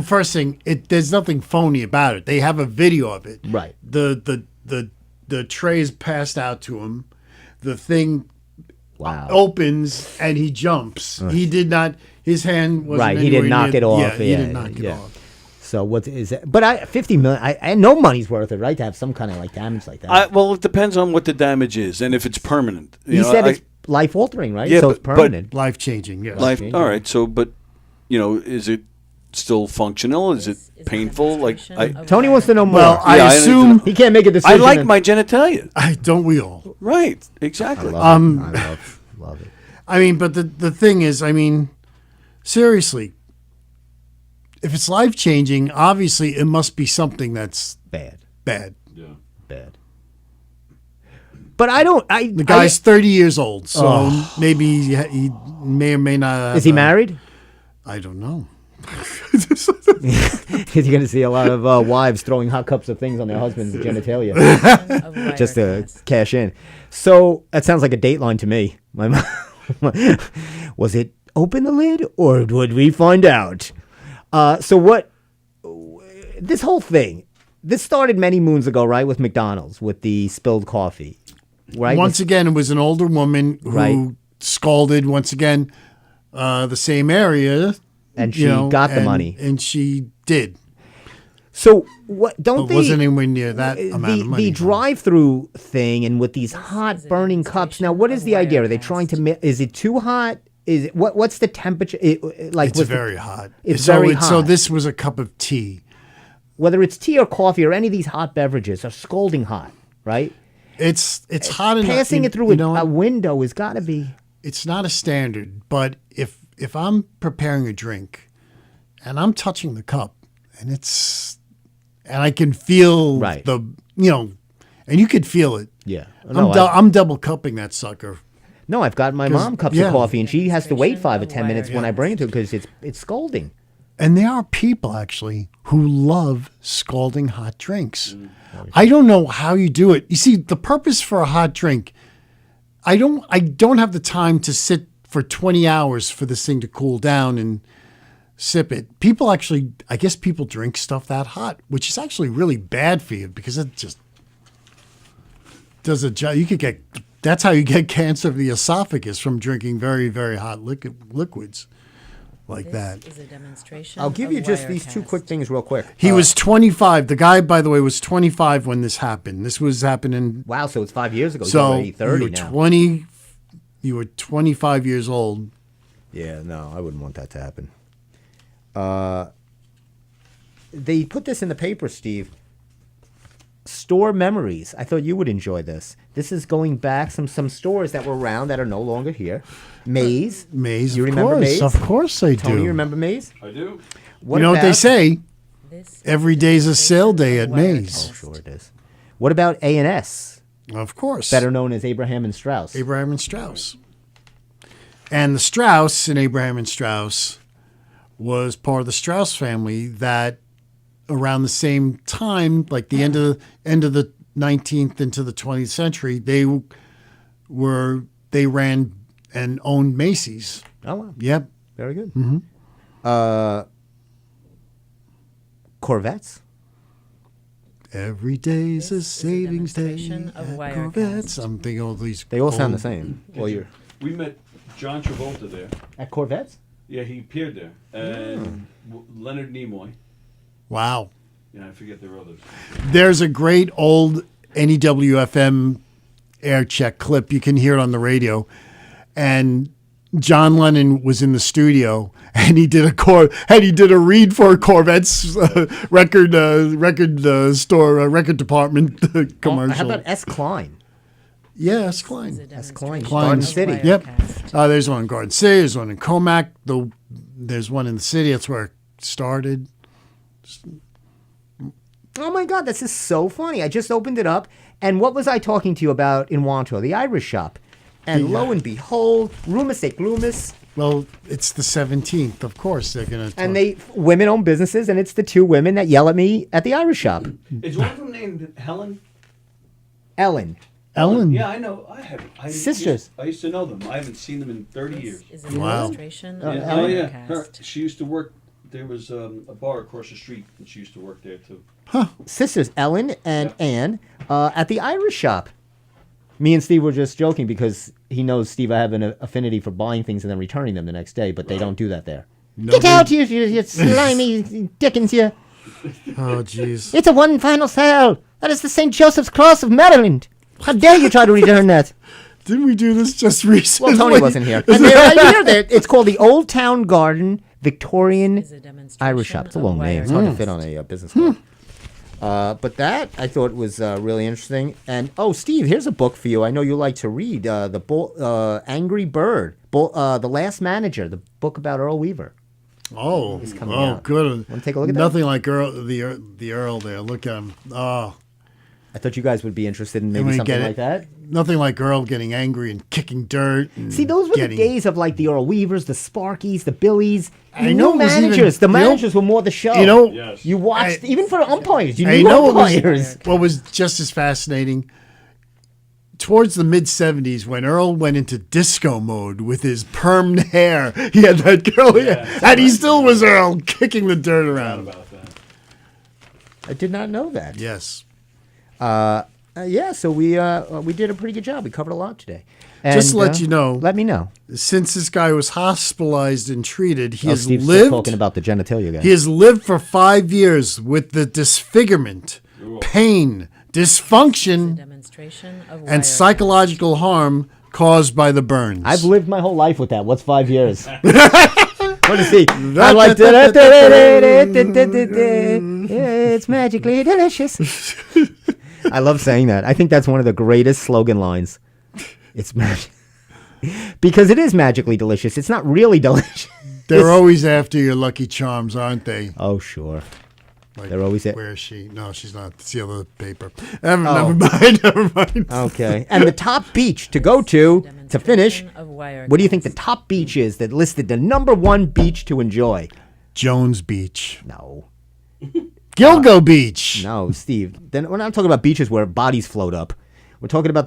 Speaker 1: first thing. There's nothing phony about it. They have a video of it.
Speaker 2: Right.
Speaker 1: The tray is passed out to him. The thing
Speaker 2: Wow.
Speaker 1: opens and he jumps. He did not. His hand wasn't
Speaker 2: Right, he didn't
Speaker 1: anywhere
Speaker 2: knock
Speaker 1: near-
Speaker 2: it off.
Speaker 1: Yeah, he
Speaker 2: Yeah,
Speaker 1: didn't knock it
Speaker 2: yeah.
Speaker 1: off.
Speaker 2: So what is it? But 50 million. I no money's worth it, right? To have some kind of like damage like that.
Speaker 3: Well, it depends on what the damage is and if it's permanent.
Speaker 2: he said it's life altering, right?
Speaker 3: Yeah,
Speaker 2: so it's
Speaker 3: but-
Speaker 2: permanent.
Speaker 1: Life changing. Yes.
Speaker 3: life.
Speaker 2: changing.
Speaker 3: All right. So, but is it still functional? Is it
Speaker 4: This is a
Speaker 3: painful? Like
Speaker 4: demonstration
Speaker 3: I,
Speaker 4: of
Speaker 2: Tony wants to know more.
Speaker 1: Well,
Speaker 3: Yeah,
Speaker 1: I
Speaker 3: I
Speaker 1: assume.
Speaker 2: he can't make a
Speaker 3: I
Speaker 2: decision.
Speaker 3: like my genitalia.
Speaker 1: Don't we all?
Speaker 3: Right. Exactly.
Speaker 2: I love it.
Speaker 1: I mean, but the thing is, I mean, seriously, if it's life changing, obviously it must be something that's
Speaker 2: Bad.
Speaker 1: bad.
Speaker 2: Bad. But I don't.
Speaker 1: The guy's 30 years old, so maybe he may or may not.
Speaker 2: Is he married?
Speaker 1: I don't know.
Speaker 2: Is he going to see a lot of wives throwing hot cups of things on their husband's genitalia
Speaker 4: of
Speaker 2: just to
Speaker 4: Wirecast.
Speaker 2: cash in? So that sounds like a Dateline to me. My mom, was it open the lid or would we find out? So what? This whole thing. This started many moons ago, right? With McDonald's, with the spilled coffee, right?
Speaker 1: Once again, it was an older woman who
Speaker 2: Right.
Speaker 1: scalded once again the same area,
Speaker 2: And she got the
Speaker 1: and-
Speaker 2: money.
Speaker 1: and she did.
Speaker 2: So what? Don't
Speaker 1: But
Speaker 2: they?
Speaker 1: wasn't anywhere near that amount of money.
Speaker 2: The drive-through thing and with these hot
Speaker 4: is a
Speaker 2: burning cups. Now,
Speaker 4: demonstration
Speaker 2: what is
Speaker 4: of
Speaker 2: the idea? Are they
Speaker 4: Wirecast.
Speaker 2: trying to? Is it too hot? Is it what's the temperature? Like
Speaker 1: It's
Speaker 2: was the-
Speaker 1: very hot.
Speaker 2: It's
Speaker 1: so
Speaker 2: very
Speaker 1: So
Speaker 2: hot.
Speaker 1: this was a cup of tea.
Speaker 2: whether it's tea or coffee or any of these hot beverages are scalding hot, right?
Speaker 1: It's hot enough.
Speaker 2: Passing it through
Speaker 1: you know
Speaker 2: a
Speaker 1: what?
Speaker 2: window has got to be.
Speaker 1: It's not a standard, but if I'm preparing a drink and I'm touching the cup and I can feel
Speaker 2: Right.
Speaker 1: and you could feel it.
Speaker 2: Yeah.
Speaker 1: I'm double cupping that sucker.
Speaker 2: No, I've got my
Speaker 1: 'Cause-
Speaker 2: mom cups
Speaker 1: yeah.
Speaker 2: of coffee, and she has to wait 5 or
Speaker 4: Demonstration
Speaker 2: 10 minutes
Speaker 4: of
Speaker 2: when I
Speaker 4: Wirecast.
Speaker 2: bring it to her because it's scalding.
Speaker 1: And there are people actually who love scalding hot drinks. I don't know how you do it. You see, the purpose for a hot drink, I don't have the time to sit for 20 hours for this thing to cool down and sip it. People actually, I guess people drink stuff that hot, which is actually really bad for you because it just does a job. That's how you get cancer of the esophagus from drinking very, very hot liquids like that.
Speaker 4: This is a demonstration
Speaker 2: I'll give
Speaker 4: of
Speaker 2: you just these two
Speaker 4: Wirecast.
Speaker 2: quick things real quick.
Speaker 1: He was 25. The guy, by the way, was 25 when this happened. This was happening.
Speaker 2: Wow, so it's 5 years ago. He's
Speaker 1: So
Speaker 2: already 30
Speaker 1: you were
Speaker 2: now.
Speaker 1: 20. You were 25 years old.
Speaker 2: Yeah, no, I wouldn't want that to happen. They put this in the paper, Steve. Store memories. I thought you would enjoy this. This is going back some stores that were around that are no longer here. Maze.
Speaker 1: Maze,
Speaker 2: You
Speaker 1: of
Speaker 2: remember
Speaker 1: course.
Speaker 2: Maze?
Speaker 1: Of course I
Speaker 2: Tony,
Speaker 1: do.
Speaker 2: you remember Maze?
Speaker 3: I do.
Speaker 2: What
Speaker 1: You know what they
Speaker 2: about-
Speaker 1: say?
Speaker 4: This
Speaker 1: Every
Speaker 4: is
Speaker 1: day's a sale day
Speaker 4: demonstration
Speaker 1: at
Speaker 4: of
Speaker 1: Maze.
Speaker 2: Oh, sure it is. What about A&S?
Speaker 1: Of course.
Speaker 2: Better known as Abraham and Strauss.
Speaker 1: Abraham and Strauss. And the Strauss and Abraham and Strauss was part of the Strauss family that around the same time, like the end of the 19th into the 20th century, they ran and owned Macy's.
Speaker 2: Oh, wow.
Speaker 1: Yep.
Speaker 2: Very good.
Speaker 1: Mm-hmm.
Speaker 2: Corvettes?
Speaker 1: Every day's a
Speaker 4: This is a
Speaker 1: savings day
Speaker 4: demonstration of
Speaker 1: at
Speaker 4: Wirecast.
Speaker 1: Corvettes. I'm thinking all these.
Speaker 2: They all sound the
Speaker 1: old-
Speaker 2: same. Well, you're
Speaker 3: We met John Travolta there.
Speaker 2: at Corvettes?
Speaker 3: Yeah, he appeared there. And Leonard Nimoy.
Speaker 1: Wow.
Speaker 3: Yeah, I forget their others.
Speaker 1: There's a great old NEWFM air check clip. You can hear it on the radio. And John Lennon was in the studio and he did a read for Corvette's record store, record department commercial.
Speaker 2: How about S. Klein?
Speaker 1: Yeah, that's
Speaker 4: is a
Speaker 1: Klein.
Speaker 2: Klein.
Speaker 4: demonstration
Speaker 2: Garden
Speaker 4: of
Speaker 2: City.
Speaker 1: Yep.
Speaker 4: Wirecast.
Speaker 1: There's one in Garden City. There's one in Comac. There's one in the city. That's where it started.
Speaker 2: Oh my God, this is so funny. I just opened it up, and what was I talking to you about in Wanto? The Irish shop. And lo and behold, Rumus et Glumus,
Speaker 1: Well, it's the 17th. Of course, they're gonna.
Speaker 2: and women own businesses, and it's the two women that yell at me at the Irish shop.
Speaker 3: Is one of them named Helen?
Speaker 2: Ellen.
Speaker 1: Ellen.
Speaker 3: Yeah, I know. I have.
Speaker 2: Sisters.
Speaker 3: I used to know them. I haven't seen them in 30 years.
Speaker 4: Is an
Speaker 1: Wow.
Speaker 4: illustration
Speaker 2: Oh,
Speaker 4: of
Speaker 3: Yeah, oh yeah,
Speaker 4: Wirecast.
Speaker 3: her. She used to work. There was a bar across the street, and she used to work there too.
Speaker 2: Sisters Ellen and
Speaker 3: Yeah.
Speaker 2: Ann at the Irish shop. Me and Steve were just joking because he knows Steve, I have an affinity for buying things and then returning them the next day, but they don't do that there. Get out, you slimy Dickens, you.
Speaker 1: Oh, jeez.
Speaker 2: It's a one final sale. That is the St. Joseph's Cross of Maryland. How dare you try to return that?
Speaker 1: Didn't we do this just recently?
Speaker 2: Well, Tony wasn't here. And they're right here. It's called the Old Town Garden Victorian
Speaker 4: Is a demonstration
Speaker 2: Irish Shop. It's a
Speaker 4: of
Speaker 2: long name. It's hard to
Speaker 4: Wirecast.
Speaker 2: fit on a business card. But that I thought was really interesting. And Steve, here's a book for you. I know you like to read the Angry Bird, The Last Manager, the book about Earl Weaver.
Speaker 1: Oh,
Speaker 2: coming
Speaker 1: oh,
Speaker 2: out.
Speaker 1: good.
Speaker 2: Wanna take a look at that?
Speaker 1: Nothing like the Earl there. Look at him. Oh,
Speaker 2: I thought you guys would be interested in maybe
Speaker 1: we
Speaker 2: something
Speaker 1: get
Speaker 2: like
Speaker 1: it.
Speaker 2: that.
Speaker 1: nothing like Earl getting angry and kicking dirt. And
Speaker 2: See, those were
Speaker 1: getting,
Speaker 2: the days of like the Earl Weavers, the Sparkies, the Billies.
Speaker 1: I
Speaker 2: You
Speaker 1: know
Speaker 2: knew
Speaker 1: it was even-
Speaker 2: managers. The
Speaker 1: you know-
Speaker 2: managers were more the show.
Speaker 1: You know,
Speaker 3: Yes.
Speaker 2: You watched, even for umpires, you
Speaker 1: I
Speaker 2: knew
Speaker 1: know what
Speaker 2: umpires.
Speaker 1: was just as fascinating. Towards the mid 70s, when Earl went into disco mode with his permed hair, he had that curly hair, and he still was Earl kicking the dirt
Speaker 3: Forgot
Speaker 1: around.
Speaker 3: about that.
Speaker 2: I did not know that.
Speaker 1: Yes.
Speaker 2: Yeah, so we did a pretty good job. We covered a lot today.
Speaker 1: Just to
Speaker 2: And,
Speaker 1: let you know,
Speaker 2: Let me know.
Speaker 1: since this guy was hospitalized and treated, he has
Speaker 2: Steve's still
Speaker 1: lived.
Speaker 2: talking about the genitalia guy.
Speaker 1: He has lived for 5 years with the disfigurement, pain, dysfunction,
Speaker 4: Demonstration of
Speaker 1: and
Speaker 4: Wirecast.
Speaker 1: psychological harm caused by the burns.
Speaker 2: I've lived my whole life with that. What's 5 years? What is he? I like that. It's magically delicious. I love saying that. I think that's one of the greatest slogan lines. It's magic. Because it is magically delicious. It's not really delicious.
Speaker 1: They're always after your Lucky Charms, aren't they?
Speaker 2: Oh, sure.
Speaker 1: Like,
Speaker 2: They're always
Speaker 1: Where is she? No, she's not. It's the other paper.
Speaker 2: Oh.
Speaker 1: Never mind. Never mind.
Speaker 2: Okay. And the top beach to go to finish.
Speaker 4: Demonstration of Wirecast.
Speaker 2: What do you think the top beach is that listed the number one beach to enjoy?
Speaker 1: Jones Beach.
Speaker 2: No.
Speaker 1: Gilgo Beach.
Speaker 2: No, Steve. Then we're not talking about beaches where bodies float up. We're talking about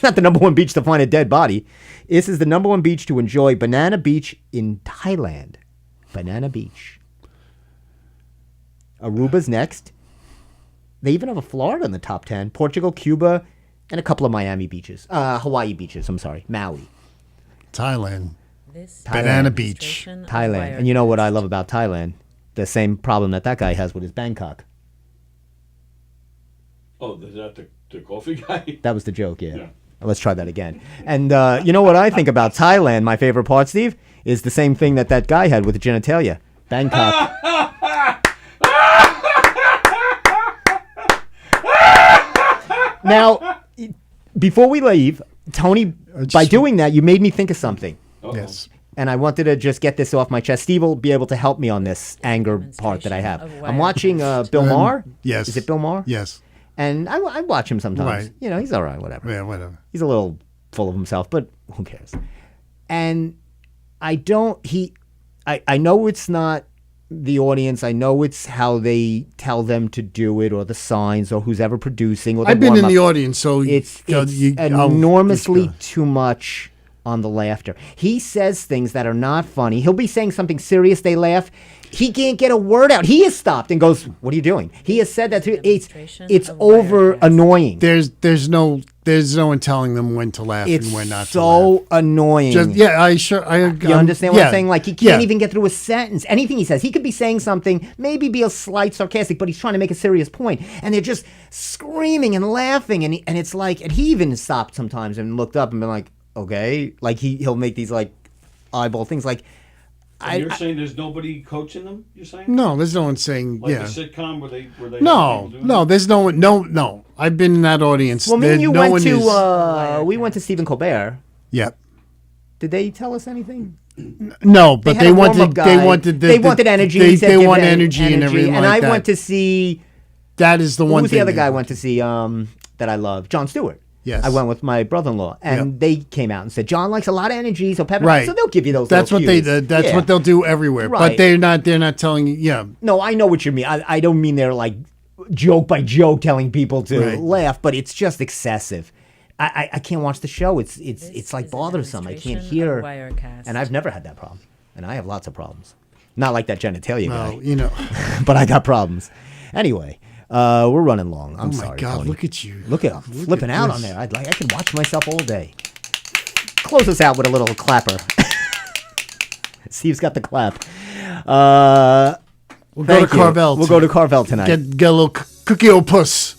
Speaker 2: not the number one beach to find a dead body. This is the number one beach to enjoy, Banana Beach in Thailand. Banana Beach. Aruba's next. They even have a Florida in the top 10. Portugal, Cuba, and a couple of Miami beaches. Hawaii beaches, I'm sorry. Maui.
Speaker 1: Thailand.
Speaker 4: This
Speaker 1: Banana
Speaker 4: is
Speaker 1: Beach.
Speaker 4: demonstration of
Speaker 2: Thailand. And you know what I
Speaker 4: Wirecast.
Speaker 2: love about Thailand? The same problem that guy has with his Bangkok.
Speaker 3: Oh, is that the coffee guy?
Speaker 2: That was the joke, yeah.
Speaker 3: Yeah.
Speaker 2: Let's try that again. And you know what I think about Thailand, my favorite part, Steve, is the same thing that guy had with the genitalia. Bangkok. Now, before we leave, Tony, by doing that, you made me think of something.
Speaker 3: Uh-oh.
Speaker 1: Yes.
Speaker 2: And I wanted to just get this off my chest. Steve will be able to help me on this anger part that I have.
Speaker 4: Demonstration of
Speaker 2: I'm watching Bill Maher.
Speaker 1: Yes.
Speaker 2: Is it Bill Maher?
Speaker 1: Yes.
Speaker 2: And I watch him sometimes.
Speaker 1: Right.
Speaker 2: You know, he's all right, whatever.
Speaker 1: Yeah, whatever.
Speaker 2: He's a little full of himself, but who cares? And I know it's not the audience. I know it's how they tell them to do it or the signs or who's ever producing. Or
Speaker 1: I've been in the audience, so
Speaker 2: It's enormously too much on the laughter. He says things that are not funny. He'll be saying something serious, they laugh. He can't get a word out. He is stopped and goes, "What are you doing?" He has said that to it's
Speaker 4: Demonstration of
Speaker 2: over
Speaker 4: Wirecast.
Speaker 2: annoying.
Speaker 1: There's no one telling them when to laugh
Speaker 2: It's
Speaker 1: and when not to
Speaker 2: so
Speaker 1: laugh.
Speaker 2: annoying.
Speaker 1: I
Speaker 2: You understand what
Speaker 1: yeah,
Speaker 2: I'm saying? Like, he can't
Speaker 1: yeah.
Speaker 2: even get through a sentence. Anything he says, he could be saying something, maybe be a slight sarcastic, but he's trying to make a serious point. And they're just screaming and laughing. And it's like, and he even stopped sometimes and looked up and been like, okay. Like, he'll make these, like, eyeball things. Like,
Speaker 3: And you're saying there's nobody coaching them? You're saying
Speaker 1: No, there's no one saying
Speaker 3: like
Speaker 1: yeah.
Speaker 3: a sitcom where they
Speaker 1: No,
Speaker 3: have people doing
Speaker 1: no,
Speaker 3: it?
Speaker 1: there's no one. No. I've been in that audience.
Speaker 2: well, me and you
Speaker 1: no
Speaker 2: went
Speaker 1: one
Speaker 2: to,
Speaker 1: is-
Speaker 2: we went to Stephen Colbert.
Speaker 1: yeah.
Speaker 2: Did they tell us anything?
Speaker 1: No, but
Speaker 2: had
Speaker 1: they
Speaker 2: a warm-up
Speaker 1: wanted.
Speaker 2: guy.
Speaker 1: They wanted.
Speaker 2: They wanted energy.
Speaker 1: They,
Speaker 2: He said
Speaker 1: they
Speaker 2: give
Speaker 1: want
Speaker 2: en-
Speaker 1: energy and everything
Speaker 2: And
Speaker 1: like
Speaker 2: I
Speaker 1: that.
Speaker 2: went to see,
Speaker 1: That is the
Speaker 2: who
Speaker 1: one
Speaker 2: was
Speaker 1: thing.
Speaker 2: the other
Speaker 1: they-
Speaker 2: guy I went to see that I love? John Stewart.
Speaker 1: Yes.
Speaker 2: I went with my brother-in-law, and
Speaker 1: Yep.
Speaker 2: they came out and said, John likes a lot of energy, so pepper.
Speaker 1: Right.
Speaker 2: So they'll give you those
Speaker 1: That's
Speaker 2: little
Speaker 1: what they.
Speaker 2: cues.
Speaker 1: That's
Speaker 2: Yeah.
Speaker 1: what they'll do everywhere.
Speaker 2: Right.
Speaker 1: But they're not. They're not telling you. Yeah.
Speaker 2: No, I know what you mean. I don't mean they're like joke by joke telling people to
Speaker 1: Right.
Speaker 2: laugh, but it's just excessive. I can't watch the show. It's
Speaker 4: This
Speaker 2: like
Speaker 4: is a
Speaker 2: bothersome. I can't
Speaker 4: demonstration
Speaker 2: hear.
Speaker 4: of Wirecast.
Speaker 2: And I've never had that problem. And I have lots of problems. Not like that genitalia
Speaker 1: Well,
Speaker 2: guy,
Speaker 1: you know.
Speaker 2: but I got problems. Anyway, we're running long. I'm
Speaker 1: Oh my
Speaker 2: sorry,
Speaker 1: God!
Speaker 2: Tony.
Speaker 1: Look at you.
Speaker 2: Look at I'm
Speaker 1: Look
Speaker 2: flipping
Speaker 1: at
Speaker 2: out
Speaker 1: this.
Speaker 2: on there. I can watch myself all day. Close us out with a little clapper. Steve's got the clap.
Speaker 1: We'll go to Carvel.
Speaker 2: We'll go to Carvel tonight.
Speaker 1: Get a little cookie o puss.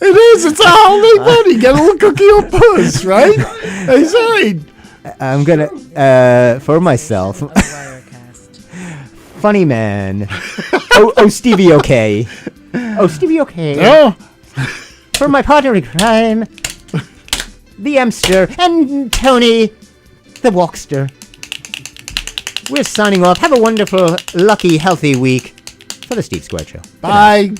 Speaker 1: It is. It's a holiday party. Get a little cookie o puss, right? I said.
Speaker 2: I'm gonna for myself.
Speaker 4: Of Wirecast.
Speaker 2: Funny man. oh Stevie okay. Oh Stevie okay.
Speaker 1: Oh,
Speaker 2: For my partner in crime, the Emster, and Tony, the Walkster. We're signing off. Have a wonderful, lucky, healthy week for the Steve Square Show.
Speaker 1: bye.